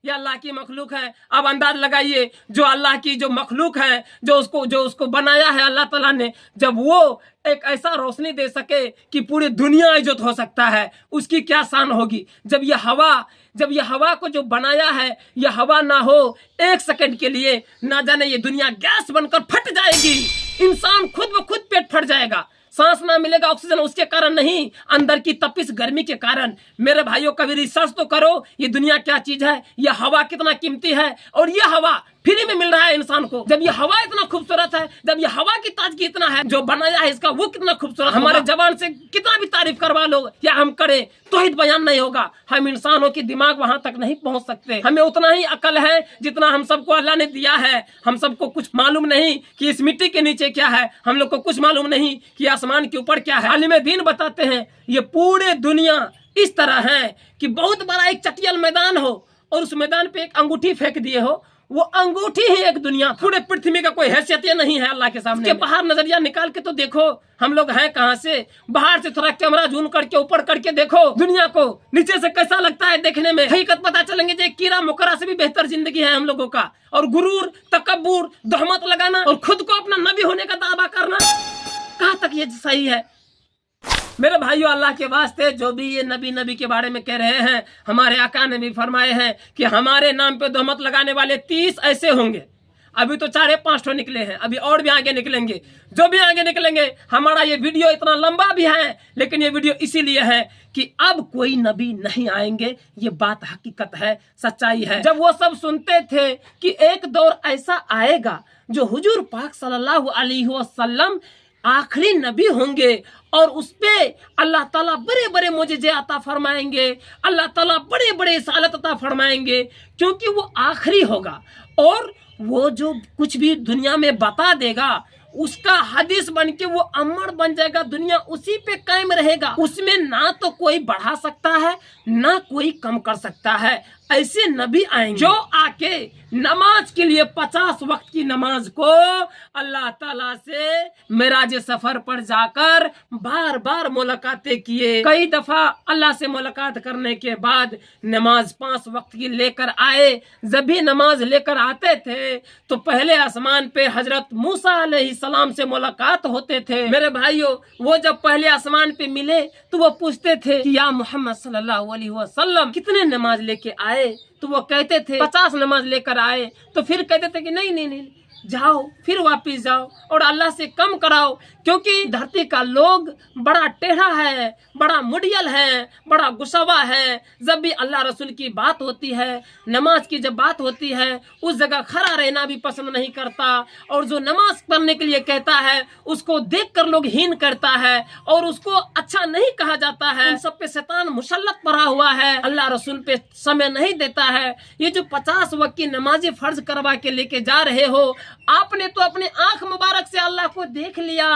[SPEAKER 1] ये अल्लाह की मखलूक है। अब अंदाज लगाइए, जो अल्लाह की जो मखलूक है, जो उसको बनाया है अल्लाह ताला ने, जब वो एक ऐसा रोशनी दे सके कि पूरी दुनिया इज्जत हो सकता है, उसकी क्या शान होगी। जब ये हवा को जो बनाया है, ये हवा ना हो एक सेकंड के लिए, ना जाने ये दुनिया गैस बनकर फट जाएगी, इंसान खुद ब खुद पेट फट जाएगा, सांस ना मिलेगा, ऑक्सीजन उसके कारण नहीं, अंदर की तपिश गर्मी के कारण। मेरे भाइयों, कभी रिसर्च तो करो, ये दुनिया क्या चीज है, ये हवा कितना कीमती है, और ये हवा फ्री में मिल रहा है इंसान को। जब ये हवा इतना खूबसूरत है, जब ये हवा की ताजगी इतना है, जो बनाया है इसका वो कितना खूबसूरत, हमारे जबान से कितना भी तारीफ करवा लो या हम करें तो ही बयान नहीं होगा। हम इंसानों की दिमाग वहां तक नहीं पहुंच सकते। हमें उतना ही अकल है जितना हम सबको अल्लाह ने दिया है। हम सबको कुछ मालूम नहीं कि इस मिट्टी के नीचे क्या है, हम लोग को कुछ मालूम नहीं कि आसमान के ऊपर क्या है। आलिम दीन बताते हैं, ये पूरे दुनिया इस तरह है कि बहुत बड़ा एक चटियल मैदान हो, और उस मैदान पे एक अंगूठी फेंक दिए हो, वो अंगूठी ही एक दुनिया। पूरे पृथ्वी का कोई हैसियत नहीं है अल्लाह के सामने। बाहर नजरिया निकाल के तो देखो, हम लोग हैं कहाँ से। बाहर से थोड़ा कैमरा जूम करके ऊपर करके देखो दुनिया को, नीचे से कैसा लगता है देखने में, हकीकत पता चलेंगे जो कीड़ा मकोड़ा से भी बेहतर जिंदगी है हम लोगों का। और गुरूर, तकब्बुर, तोहमत लगाना और खुद को अपना नबी होने का दावा करना, कहाँ तक ये सही है? मेरे भाइयों, अल्लाह के वास्ते, जो भी ये नबी के बारे में कह रहे हैं, हमारे आका ने भी फरमाए हैं कि हमारे नाम पे तोहमत लगाने वाले 30 ऐसे होंगे। अभी तो 4-5 ठो निकले हैं, अभी और भी आगे निकलेंगे। जो भी आगे निकलेंगे, हमारा ये वीडियो इतना लंबा भी है, लेकिन ये वीडियो इसीलिए है कि अब कोई नबी नहीं आएंगे। ये बात हकीकत है, सच्चाई है। जब वो सब सुनते थे कि एक दौर ऐसा आएगा जो हुजूर पाक सल्लल्लाहु अलैहि वसल्लम आखिरी नबी होंगे, और उस पे अल्लाह ताला बड़े बड़े मोजिज़े अता फरमाएंगे, अल्लाह ताला बड़े बड़े इसालत अता फरमाएंगे, क्योंकि वो आखिरी होगा। और वो जो कुछ भी दुनिया में बता देगा, उसका हदीस बन के वो अमर बन जाएगा, दुनिया उसी पे कायम रहेगा। उसमें ना तो कोई बढ़ा सकता है, ना कोई कम कर सकता है। ऐसे नबी आएंगे जो आके नमाज के लिए 50 वक्त की नमाज को अल्लाह ताला से मेराज सफर पर जाकर बार बार मुलाकातें किए। कई दफा अल्लाह से मुलाकात करने के बाद नमाज 5 वक्त की लेकर आए। जब भी नमाज लेकर आते थे तो पहले आसमान पे हजरत मूसा अलैहिस्सलाम से मुलाकात होते थे। मेरे भाइयों, वो जब पहले आसमान पे मिले तो वो पूछते थे कि या मोहम्मद सल्लल्लाहु अलैहि वसल्लम कितने नमाज लेके आए? तो वो कहते थे 50 नमाज लेकर आए। तो फिर कहते थे कि नहीं, जाओ, फिर वापिस जाओ और अल्लाह से कम कराओ, क्योंकि धरती का लोग बड़ा टेढ़ा है, बड़ा मुडियल है, बड़ा गुस्सावा है। जब भी अल्लाह रसूल की बात होती है, नमाज की जब बात होती है, उस जगह खड़ा रहना भी पसंद नहीं करता, और जो नमाज पढ़ने के लिए कहता है उसको देखकर लोग हीन करता है और उसको अच्छा नहीं कहा जाता है। उन सब पे शैतान मुसल्लत पड़ा हुआ है, अल्लाह रसूल पे समय नहीं देता है। ये जो 50 वक्त की नमाजें फर्ज करवा के लेके जा रहे हो, आपने तो अपने आंख मुबारक से अल्लाह को देख लिया,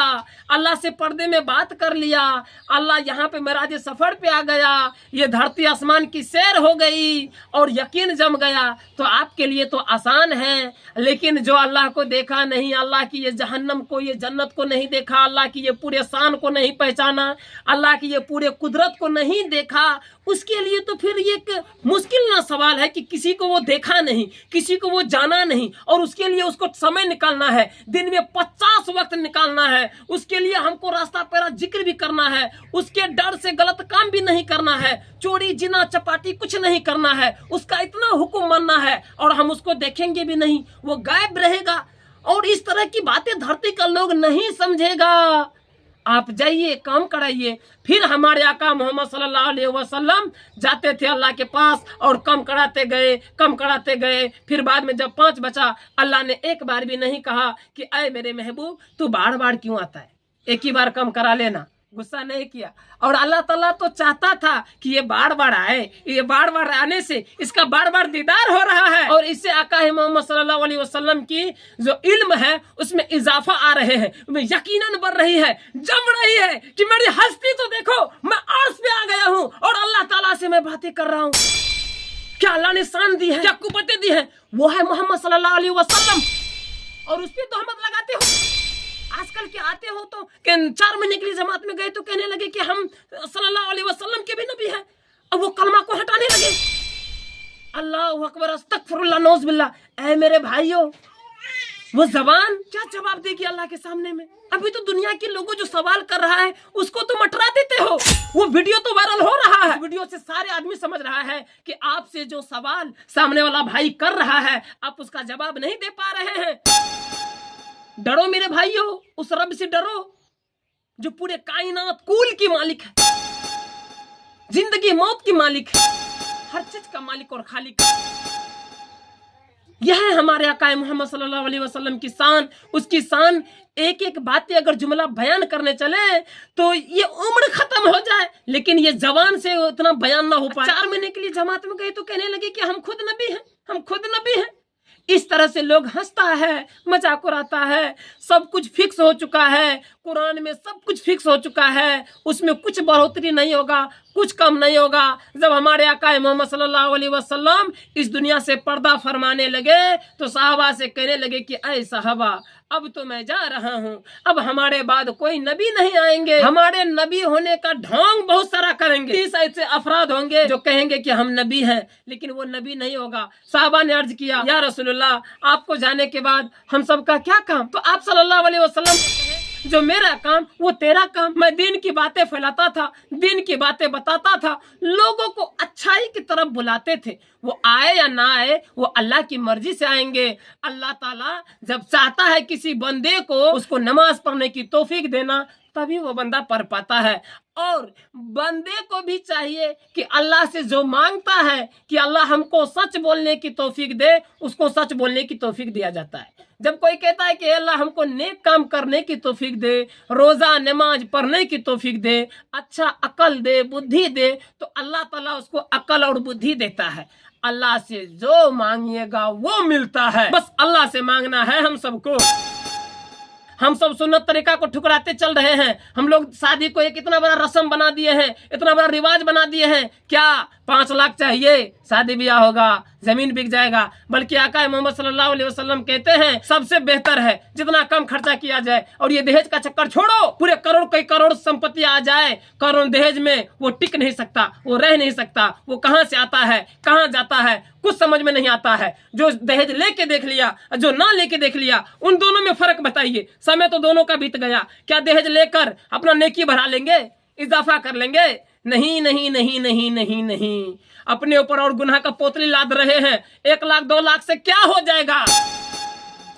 [SPEAKER 1] अल्लाह से पर्दे में बात कर लिया, अल्लाह यहाँ पे मेराज सफर पे आ गया, ये धरती आसमान की सैर हो गई और यकीन जम गया, तो आपके लिए तो आसान है। लेकिन जो अल्लाह को देखा नहीं, अल्लाह की ये जहन्नम को, ये जन्नत को नहीं देखा, अल्लाह की ये पूरे शान को नहीं पहचाना, अल्लाह की ये पूरे कुदरत को नहीं देखा, उसके लिए तो फिर ये एक मुश्किल ना सवाल है कि किसी को वो देखा नहीं, किसी को वो जाना नहीं, और उसके लिए उसको समय निकालना है, दिन में 50 वक्त निकालना है, उसके लिए हमको रास्ता पैरा जिक्र भी करना है, उसके डर से गलत काम भी नहीं करना है, चोरी जिना चपाटी कुछ नहीं करना है, उसका इतना हुक्म मानना है, और हम उसको देखेंगे भी नहीं, वो गायब रहेगा। और इस तरह की बातें धरती का लोग नहीं समझेगा। आप जाइए, काम कराइए। फिर हमारे आका मोहम्मद सल्लल्लाहु अलैहि वसल्लम जाते थे अल्लाह के पास और कम कराते गए, कम कराते गए। फिर बाद में जब 5 बचा, अल्लाह ने एक बार भी नहीं कहा कि अय मेरे महबूब तू बार बार क्यों आता है, एक ही बार कम करा लेना, गुस्सा नहीं किया। और अल्लाह ताला तो चाहता था कि ये बार बार आए, ये बार बार आने से इसका बार बार दीदार हो रहा है, और इससे आका है मोहम्मद सल्लल्लाहु अलैहि वसल्लम की जो इल्म है उसमें इजाफा आ रहे हैं, यकीनन बढ़ रही है, जम रही है कि मेरी हस्ती तो देखो, मैं अर्श पे आ गया हूँ और अल्लाह ताला से मैं बातें कर रहा हूँ। क्या अल्लाह ने शान दी है, क्या कुव्वतें दी है, वो है मोहम्मद सल्लल्लाहु अलैहि वसल्लम, और उस पर तोहमत लगाते हो। आजकल के आते हो तो 4 महीने के लिए जमात में गए तो कहने लगे कि हम सल्लल्लाहु अलैहि वसल्लम के भी नबी हैं, और वो कलमा को हटाने लगे। अल्लाह अकबर, अस्तगफिरुल्लाह, नौज़ बिल्लाह। ऐ मेरे भाइयों, वो जबान क्या जवाब देगी अल्लाह के सामने में? अभी तो दुनिया के लोगों जो सवाल कर रहा है उसको तो मटरा देते हो। वो वीडियो तो वायरल हो रहा है, वीडियो से सारे आदमी समझ रहा है कि आपसे जो सवाल सामने वाला भाई कर रहा है आप उसका जवाब नहीं दे पा रहे हैं। डरो मेरे भाइयों, उस रब से डरो जो पूरे कायनात कुल की मालिक है, जिंदगी मौत की मालिक है, हर चीज का मालिक और खालिक। यह है हमारे आका मोहम्मद सल्लल्लाहु अलैहि वसल्लम की शान। उसकी शान एक एक बातें अगर जुमला बयान करने चले तो ये उम्र खत्म हो जाए, लेकिन ये जबान से उतना बयान ना हो पाए। 4 महीने के लिए जमात में गए तो कहने लगे कि हम खुद नबी हैं, हम खुद नबी हैं। इस तरह से लोग हंसता है, मजाक उड़ाता है। सब कुछ फिक्स हो चुका है, कुरान में सब कुछ फिक्स हो चुका है, उसमें कुछ बढ़ोतरी नहीं होगा, कुछ कम नहीं होगा। जब हमारे आका मोहम्मद सल्लल्लाहु अलैहि वसल्लम इस दुनिया से पर्दा फरमाने लगे तो सहाबा से कहने लगे कि ऐ सहाबा, अब तो मैं जा रहा हूँ, अब हमारे बाद कोई नबी नहीं आएंगे, हमारे नबी होने का ढोंग बहुत सारा करेंगे। 30 ऐसे अफराद होंगे जो कहेंगे कि हम नबी हैं, लेकिन वो नबी नहीं होगा। साहबा ने अर्ज किया, या रसूलुल्लाह, आपको जाने के बाद हम सब का क्या काम? तो आप सल्लल्लाहु अलैहि वसल्लम जो मेरा काम वो तेरा काम। मैं दीन की बातें फैलाता था, दीन की बातें बताता था, लोगों को अच्छाई की तरफ बुलाते थे। वो आए या ना आए वो अल्लाह की मर्जी से आएंगे। अल्लाह ताला जब चाहता है किसी बंदे को उसको नमाज पढ़ने की तौफीक देना, तभी वो बंदा पढ़ पाता है। और बंदे को भी चाहिए कि अल्लाह से जो मांगता है कि अल्लाह हमको सच बोलने की तौफीक दे, उसको सच बोलने की तौफीक दिया जाता है। जब कोई कहता है कि अल्लाह हमको नेक काम करने की तौफीक दे, रोजा नमाज पढ़ने की तौफीक दे, अच्छा अकल दे, बुद्धि दे, तो अल्लाह ताला उसको अकल और बुद्धि देता है। अल्लाह से जो मांगिएगा वो मिलता है, बस अल्लाह से मांगना है हम सबको। हम सब सुन्नत तरीका को ठुकराते चल रहे हैं। हम लोग शादी को एक इतना बड़ा रस्म बना दिए हैं, इतना बड़ा रिवाज बना दिए हैं। क्या 5 लाख चाहिए, शादी ब्याह होगा, जमीन बिक जाएगा? बल्कि आका मोहम्मद सल्लल्लाहु अलैहि वसल्लम कहते हैं सबसे बेहतर है जितना कम खर्चा किया जाए। और ये दहेज का चक्कर छोड़ो, पूरे करोड़ कई करोड़ संपत्ति आ जाए, करोड़ दहेज में वो टिक नहीं सकता, वो रह नहीं सकता। वो कहाँ से आता है, कहाँ जाता है, कुछ समझ में नहीं आता है। जो दहेज लेके देख लिया, जो ना लेके देख लिया, उन दोनों में फर्क बताइए। समय तो दोनों का बीत गया। क्या दहेज लेकर अपना नेकी बढ़ा लेंगे, इजाफा कर लेंगे? नहीं नहीं नहीं नहीं नहीं नहीं। अपने ऊपर और गुनाह का पोतली लाद रहे हैं। 1 लाख 2 लाख से क्या हो जाएगा?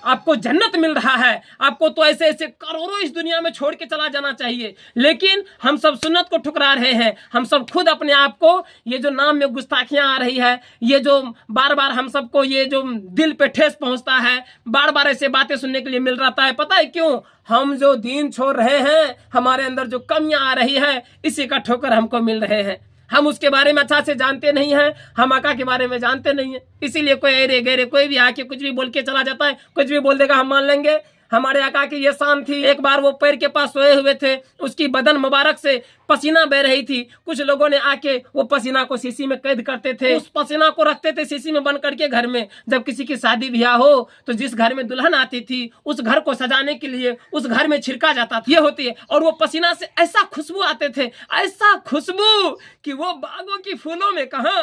[SPEAKER 1] आपको जन्नत मिल रहा है। आपको तो ऐसे ऐसे करोड़ों इस दुनिया में छोड़ के चला जाना चाहिए, लेकिन हम सब सुन्नत को ठुकरा रहे हैं। हम सब खुद अपने आप को, ये जो नाम में गुस्ताखियां आ रही है, ये जो बार बार हम सबको ये जो दिल पे ठेस पहुंचता है, बार बार ऐसे बातें सुनने के लिए मिल रहा है। पता है क्यों? हम जो दीन छोड़ रहे हैं, हमारे अंदर जो कमियां आ रही है, इसी का ठोकर हमको मिल रहे हैं। हम उसके बारे में अच्छा से जानते नहीं हैं, हम आका के बारे में जानते नहीं हैं, इसीलिए कोई अरे गहरे कोई भी आके कुछ भी बोल के चला जाता है, कुछ भी बोल देगा हम मान लेंगे। हमारे आका की ये शान थी। एक बार वो पैर के पास सोए हुए थे, उसकी बदन मुबारक से पसीना बह रही थी। कुछ लोगों ने आके वो पसीना को शीशी में कैद करते थे, उस पसीना को रखते थे शीशी में बंद करके घर में। जब किसी की शादी ब्याह हो तो जिस घर में दुल्हन आती थी उस घर को सजाने के लिए उस घर में छिड़का जाता था। ये होती है। और वो पसीना से ऐसा खुशबू आते थे, ऐसा खुशबू कि वो बागों की फूलों में कहा।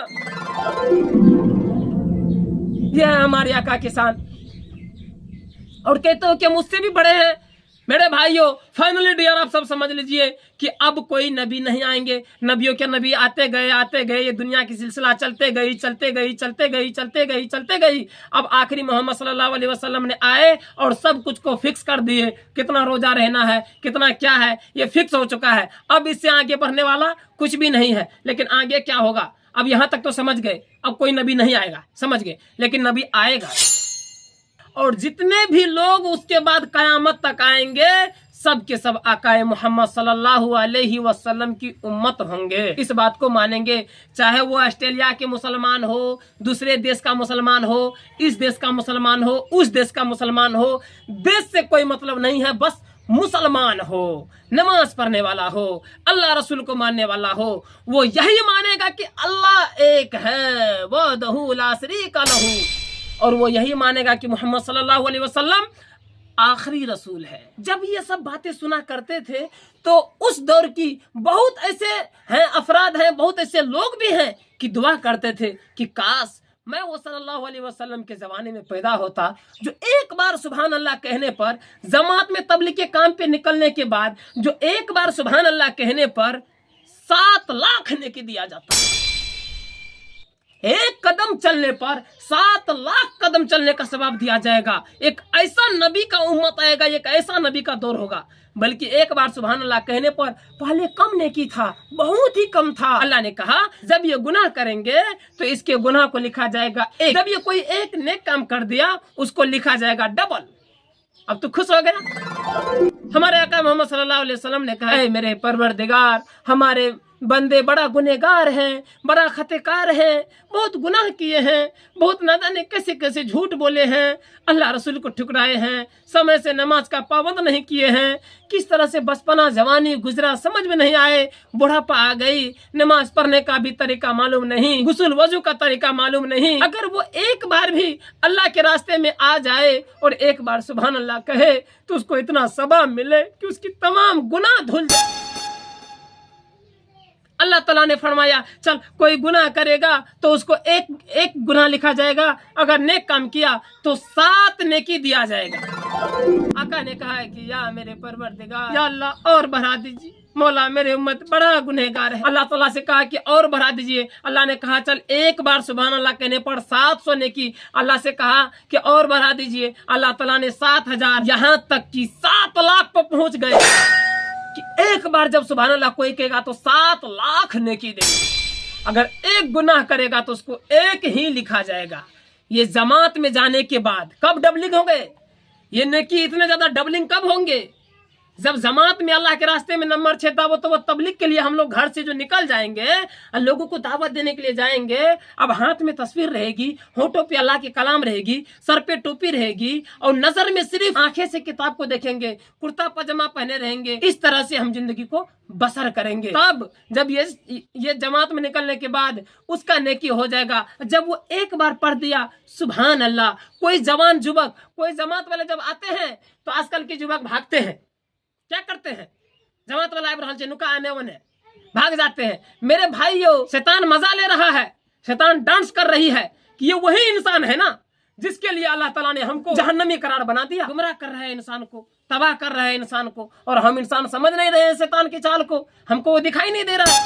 [SPEAKER 1] यह है हमारे आका की शान। और कहते हो कि मुझसे भी बड़े हैं। मेरे भाइयों, फाइनली डियर, आप सब समझ लीजिए कि अब कोई नबी नहीं आएंगे। नबियों के नबी आते गए, ये दुनिया की सिलसिला चलते गई। अब आखिरी मोहम्मद सल्लल्लाहु अलैहि वसल्लम ने आए और सब कुछ को फिक्स कर दिए। कितना रोजा रहना है, कितना क्या है, ये फिक्स हो चुका है। अब इससे आगे बढ़ने वाला कुछ भी नहीं है। लेकिन आगे क्या होगा, अब यहाँ तक तो समझ गए। अब कोई नबी नहीं आएगा, समझ गए, लेकिन नबी आएगा। और जितने भी लोग उसके बाद कयामत तक आएंगे सब के सब आकाए मोहम्मद सल्लल्लाहु अलैहि वसल्लम की उम्मत होंगे। इस बात को मानेंगे, चाहे वो ऑस्ट्रेलिया के मुसलमान हो, दूसरे देश का मुसलमान हो, इस देश का मुसलमान हो, उस देश का मुसलमान हो। देश से कोई मतलब नहीं है, बस मुसलमान हो, नमाज पढ़ने वाला हो, अल्लाह रसूल को मानने वाला हो। वो यही मानेगा कि अल्लाह एक है, वहदहू ला शरीका लहू। और वो यही मानेगा कि मोहम्मद सल्लल्लाहु अलैहि वसल्लम आखिरी रसूल है। जब ये सब बातें सुना करते थे तो उस दौर की बहुत ऐसे हैं अफराद हैं, बहुत ऐसे लोग भी हैं कि दुआ करते थे कि काश मैं वो सल्लल्लाहु अलैहि वसल्लम के जमाने में पैदा होता, जो एक बार सुभान अल्लाह कहने पर, जमात में तबलीग के काम पे निकलने के बाद जो एक बार सुभान अल्लाह कहने पर 7 लाख नेकी दिया जाता। एक कदम चलने पर 7 लाख कदम चलने का सवाब दिया जाएगा। एक ऐसा नबी का उम्मत आएगा, एक ऐसा नबी का दौर होगा। बल्कि एक बार सुभान अल्लाह कहने पर पहले कम नेकी था, बहुत ही कम था। अल्लाह ने कहा जब ये गुनाह करेंगे तो इसके गुनाह को लिखा जाएगा एक, जब ये कोई एक नेक काम कर दिया उसको लिखा जाएगा डबल। अब तो खुश हो गया। हमारे आका मोहम्मद सल्लल्लाहु अलैहि वसल्लम ने कहा, मेरे परवरदिगार, हमारे बंदे बड़ा गुनहगार हैं, बड़ा खतेकार हैं, बहुत गुनाह किए हैं, बहुत ना जाने कैसे कैसे झूठ बोले हैं, अल्लाह रसूल को ठुकराए हैं, समय से नमाज का पाबंद नहीं किए हैं, किस तरह से बचपना जवानी गुजरा समझ में नहीं आए, बुढ़ापा आ गई, नमाज पढ़ने का भी तरीका मालूम नहीं, गुस्ल वजू का तरीका मालूम नहीं। अगर वो एक बार भी अल्लाह के रास्ते में आ जाए और एक बार सुभान अल्लाह कहे तो उसको इतना सवाब मिले कि उसकी तमाम गुनाह धुल जाए। अल्लाह ताला ने फरमाया चल कोई गुनाह करेगा तो उसको एक गुनाह लिखा जाएगा, अगर नेक काम किया तो 7 नेकी दिया जाएगा। आका ने कहा है कि या मेरे परवरदिगार, या अल्लाह और बढ़ा दीजिए, मौला मेरे उम्मत बड़ा गुनहगार है। अल्लाह ताला से कहा कि और बढ़ा दीजिए। अल्लाह ने कहा चल एक बार सुभान अल्लाह कहने पर 700 नेकी। अल्लाह से कहा कि और बढ़ा दीजिए। अल्लाह ताला ने 7000, यहाँ तक कि 7 लाख पर पहुंच गए कि एक बार जब सुभान अल्लाह कोई कहेगा तो 7 लाख नेकी देंगे। अगर एक गुनाह करेगा तो उसको एक ही लिखा जाएगा। ये जमात में जाने के बाद कब डबलिंग होंगे, ये नेकी इतने ज्यादा डबलिंग कब होंगे, जब जमात में अल्लाह के रास्ते में नंबर 6 था। वो तबलीग के लिए हम लोग घर से जो निकल जाएंगे, लोगों को दावत देने के लिए जाएंगे, अब हाथ में तस्वीर रहेगी, होठों पे अल्लाह की कलाम रहेगी, सर पे टोपी रहेगी और नजर में सिर्फ आंखें से किताब को देखेंगे, कुर्ता पजामा पहने रहेंगे। इस तरह से हम जिंदगी को बसर करेंगे। तब जब ये जमात में निकलने के बाद उसका नेकी हो जाएगा। जब वो एक बार पढ़ दिया सुभान अल्लाह, कोई जवान युवक, कोई जमात वाले जब आते हैं तो आजकल के युवक भागते हैं, क्या करते हैं, जमात वाला इब्राहिम चनुका आने वाने भाग जाते हैं। मेरे भाइयों, शैतान मजा ले रहा है, शैतान डांस कर रही है कि ये वही इंसान है ना जिसके लिए अल्लाह ताला ने हमको जहन्नमी करार बना दिया। गुमराह कर रहा है इंसान को, तबाह कर रहा है इंसान को, और हम इंसान समझ नहीं रहे हैं शैतान की चाल को, हमको वो दिखाई नहीं दे रहा।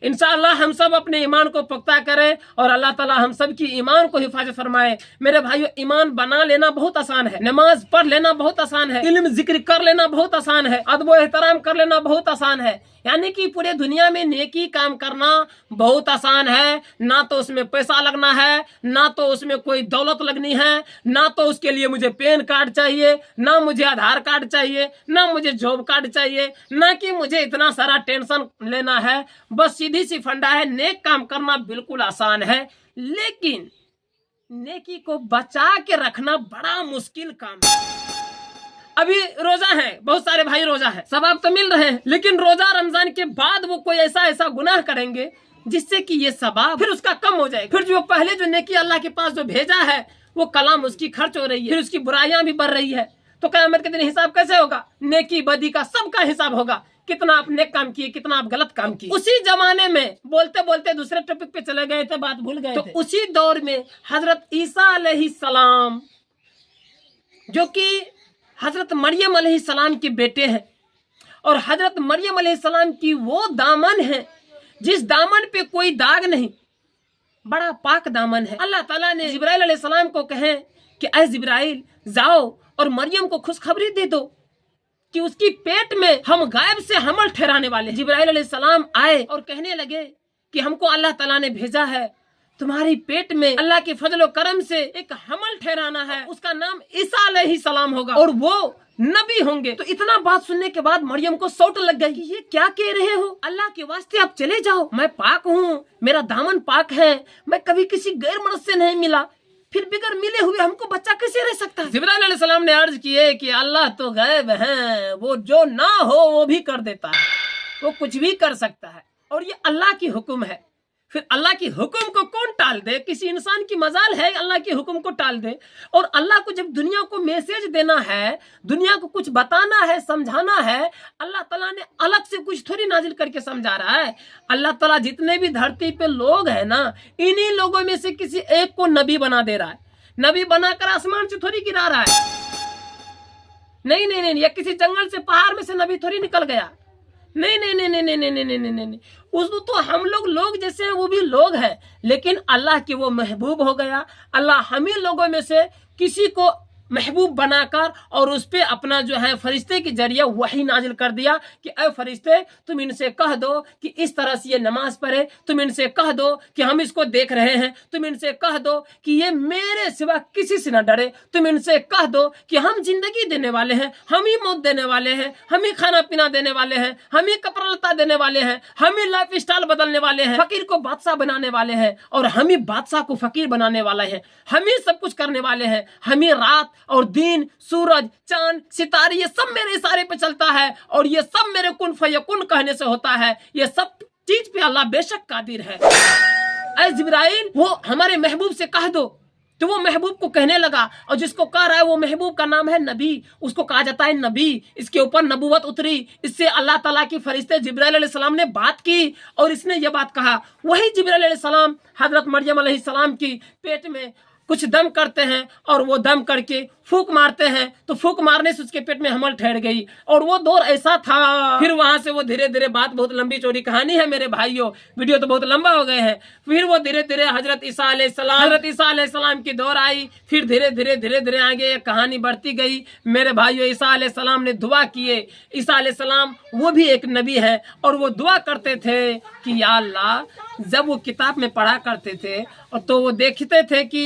[SPEAKER 1] इंशाअल्लाह हम सब अपने ईमान को पुख्ता करें और अल्लाह ताला हम सब की ईमान को हिफाजत फरमाए। मेरे भाइयों, ईमान बना लेना बहुत आसान है, नमाज पढ़ लेना बहुत आसान है, इल्म जिक्र कर लेना बहुत आसान है, अदब एहतराम कर लेना बहुत आसान है। यानी कि पूरे दुनिया में नेकी काम करना बहुत आसान है। ना तो उसमें पैसा लगना है, ना तो उसमें कोई दौलत लगनी है, ना तो उसके लिए मुझे पैन कार्ड चाहिए, ना मुझे आधार कार्ड चाहिए, ना मुझे जॉब कार्ड चाहिए, ना कि मुझे इतना सारा टेंशन लेना है। बस सीधी सी फंडा है, नेक काम करना बिल्कुल आसान है, लेकिन नेकी को बचा के रखना बड़ा मुश्किल काम है। अभी रोजा है, बहुत सारे भाई रोजा है, सवाब तो मिल रहे हैं, लेकिन रोजा रमजान के बाद वो कोई ऐसा गुनाह करेंगे जिससे कि ये सवाब फिर उसका कम हो जाए। फिर जो पहले जो नेकी अल्लाह के पास जो भेजा है वो कलाम उसकी खर्च हो रही है, फिर उसकी बुराइयां भी बढ़ रही है। तो क़यामत के दिन हिसाब कैसे होगा? नेकी बदी का सबका हिसाब होगा, कितना आप नेक काम किए, कितना आप गलत काम किए। उसी जमाने में बोलते बोलते दूसरे टॉपिक पे चले गए थे, बात भूल गए थे। तो उसी दौर में हजरत ईसा अलैहिस्सलाम, जो कि हजरत मरियम अलैहिस्सलाम के बेटे हैं, और हजरत मरियम अलैहिस्सलाम की वो दामन है जिस दामन पे कोई दाग नहीं, बड़ा पाक दामन है। अल्लाह ताला ने जिब्राइल अलैहिस्सलाम को कहे कि ऐ जिब्राइल, जाओ और मरियम को खुशखबरी दे दो कि उसकी पेट में हम गायब से हमल ठहराने वाले। जिब्राइल अलैहिस्सलाम आए और कहने लगे कि हमको अल्लाह ताला ने भेजा है, तुम्हारी पेट में अल्लाह के फजल और करम से एक हमल ठहराना है, उसका नाम ईसा अलैहिस्सलाम होगा और वो नबी होंगे। तो इतना बात सुनने के बाद मरियम को सौट लग गई कि ये क्या कह रहे हो, अल्लाह के वास्ते आप चले जाओ, मैं पाक हूँ, मेरा दामन पाक है, मैं कभी किसी गैर मर्द से नहीं मिला, फिर बिगर मिले हुए हमको बच्चा कैसे रह सकता है? जिब्राइल अलैहिस्सलाम ने अर्ज किए कि अल्लाह तो गायब है, वो जो ना हो वो भी कर देता है, वो कुछ भी कर सकता है, और ये अल्लाह की हुक्म है। फिर अल्लाह की हुक्म को कौन टाल दे? किसी इंसान की मजाल है अल्लाह की हुक्म को टाल दे? और अल्लाह को जब दुनिया को मैसेज देना है, दुनिया को कुछ बताना है, समझाना है, अल्लाह ताला ने अलग से कुछ थोड़ी नाजिल करके समझा रहा है। अल्लाह ताला जितने भी धरती पे लोग हैं ना, इन्हीं लोगों में से किसी एक को नबी बना दे रहा है। नबी बनाकर आसमान से थोड़ी गिरा रहा है, नहीं नहीं नहीं, या किसी जंगल से पहाड़ में से नबी थोड़ी निकल गया, नहीं नहीं नहीं नहीं नहीं नहीं नहीं नहीं नहीं नहीं, उसको तो हम लोग जैसे हैं वो भी लोग हैं, लेकिन अल्लाह के वो महबूब हो गया। अल्लाह हम ही लोगों में से किसी को महबूब बनाकर और उस पे अपना जो है फरिश्ते के जरिए वही नाजिल कर दिया कि ऐ फरिश्ते, तुम इनसे कह दो कि इस तरह से ये नमाज पढ़े, तुम इनसे कह दो कि हम इसको देख रहे हैं, तुम इनसे कह दो कि ये मेरे सिवा किसी से न डरे, तुम इनसे कह दो कि हम जिंदगी देने वाले हैं, हम ही मौत देने वाले हैं, हम ही खाना पीना देने वाले हैं, हम ही कपड़ा लत्ता देने वाले हैं, हम ही लाइफ स्टाइल बदलने वाले हैं, फकीर को बादशाह बनाने वाले हैं और हम ही बादशाह को फकीर बनाने वाले हैं, हम ही सब कुछ करने वाले हैं, हम ही रात और दिन, सूरज, चांद, सितारे, ये सब मेरे इशारे पे चलता है और ये सब मेरे कुन फयकुन कहने से होता है। ये सब चीज पे अल्लाह बेशक कादिर है। ऐ जिब्राइल, वो हमारे महबूब से कह दो। तो वो महबूब को कहने लगा, और जिसको कह रहा है वो महबूब का नाम है नबी, उसको कहा जाता है नबी, इसके ऊपर नबूवत उतरी, इससे अल्लाह ताला की फरिश्ते जिब्राइल अलैहिस्सलाम ने बात की और इसने ये बात कहा। वही जिब्राइल अलैहिस्सलाम हजरत मरियम अलैहिस्सलाम की पेट में कुछ दम करते हैं और वो दम करके फूक मारते हैं, तो फूक मारने से उसके पेट में हमल ठहर गई। और वो दौर ऐसा था, फिर वहां से वो धीरे धीरे, बात बहुत लंबी चौड़ी कहानी है मेरे भाइयों, वीडियो तो बहुत लंबा हो गए हैं। फिर वो धीरे धीरे हजरत ईसा अलैहिस्सलाम की दौर आई, फिर धीरे धीरे आगे कहानी बढ़ती गई। मेरे भाइयों, ईसा अलैहिस्सलाम ने दुआ किए। ईसा अलैहिस्सलाम वो भी एक नबी है और वो दुआ करते थे कि या अल्लाह, जब वो किताब में पढ़ा करते थे और तो वो देखते थे कि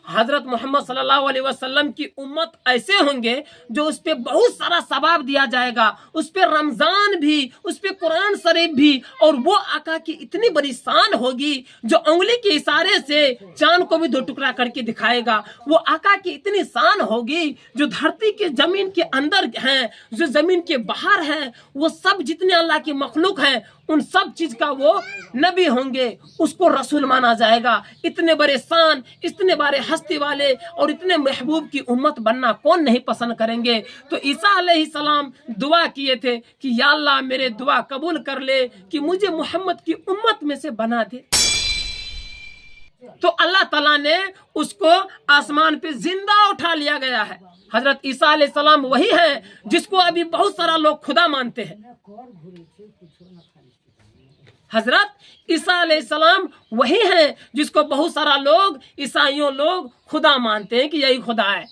[SPEAKER 1] हजरत मोहम्मद सल्लल्लाहु अलैहि वसल्लम की उम्मत ऐसे होंगे जो उस पे बहुत सारा सवाब दिया जाएगा, उस पे रमजान भी, उस पे कुरान शरीफ भी, और वो आका की इतनी बड़ी शान होगी जो उंगली के इशारे से चांद को भी दो टुकड़ा करके दिखाएगा। वो आका की इतनी शान होगी जो धरती के जमीन के अंदर हैं, जो जमीन के बाहर हैं, वो सब जितने अल्लाह की मखलूक हैं उन सब चीज का वो नबी होंगे, उसको रसूल माना जाएगा। इतने बड़े शान, इतने बड़े हस्ती वाले और इतने महबूब की उम्मत बनना कौन नहीं पसंद करेंगे। तो ईसा अलैहिस्सलाम दुआ किए थे कि या अल्लाह, मेरे दुआ कबूल कर ले कि मुझे मोहम्मद की उम्मत में से बना दे। तो अल्लाह ताला ने उसको आसमान पे जिंदा उठा लिया गया है। हजरत ईसा अलैहिस्सलाम वही है जिसको अभी बहुत सारा लोग खुदा मानते हैं। हजरत ईसा अलैहिस्सलाम वही हैं जिसको बहुत सारा लोग, ईसाइयों लोग खुदा मानते हैं कि यही खुदा है,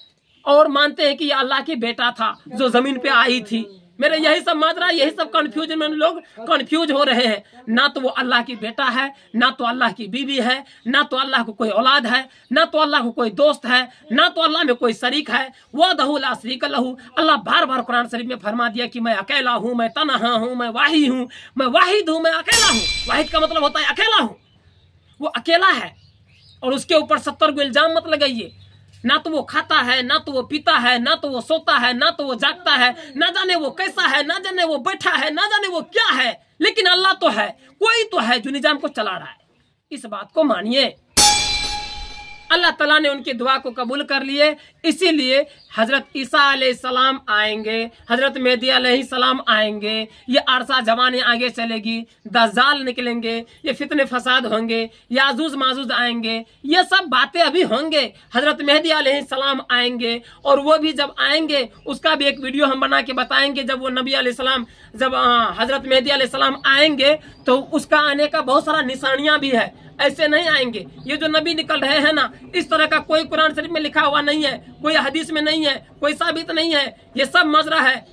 [SPEAKER 1] और मानते हैं कि ये अल्लाह की बेटा था जो जमीन पे आई थी। मेरे यही सब माजरा, यही सब कंफ्यूजन में लोग कंफ्यूज हो रहे हैं। ना तो वो अल्लाह की बेटा है, ना तो अल्लाह की बीवी है, ना तो अल्लाह को कोई औलाद है, ना तो अल्लाह को कोई दोस्त है, ना तो अल्लाह में कोई शरीक है। वहदहु ला शरीक लहू। अल्लाह बार बार कुरान शरीफ में फरमा दिया कि मैं अकेला हूँ, मैं तन्हा हूँ, मैं वाहिद हूँ, मैं वाहिद हूँ, मैं अकेला हूँ। वाहिद का मतलब होता है अकेला हूँ, वो अकेला है। और उसके ऊपर 70 को इल्जाम मत लगाइए। ना तो वो खाता है, ना तो वो पीता है, ना तो वो सोता है, ना तो वो जागता है, ना जाने वो कैसा है, ना जाने वो बैठा है, ना जाने वो क्या है, लेकिन अल्लाह तो है, कोई तो है जो निजाम को चला रहा है। इस बात को मानिए। अल्लाह ताला ने उनकी दुआ को कबूल कर लिए, इसीलिए हजरत ईसा अलैहिस्सलाम आएंगे, हजरत मेहदी अलैहिस्सलाम आएंगे, ये अरसा जमाने आगे चलेगी, दज्जाल निकलेंगे, ये फितने फसाद होंगे, याजूज माजूज आएंगे, ये सब बातें अभी होंगे। हजरत मेहदी अलैहिस्सलाम आएंगे, और वो भी जब आएंगे उसका भी एक वीडियो हम बना के बताएंगे। जब वो नबी अलैहिस्सलाम, जब हजरत मेहदी अलैहिस्सलाम आएंगे तो उसका आने का बहुत सारा निशानियां भी है। ऐसे नहीं आएंगे, ये जो नबी निकल रहे हैं ना, इस तरह का कोई कुरान शरीफ में लिखा हुआ नहीं है, कोई हदीस में नहीं है, कोई साबित नहीं है। ये सब मजरा है,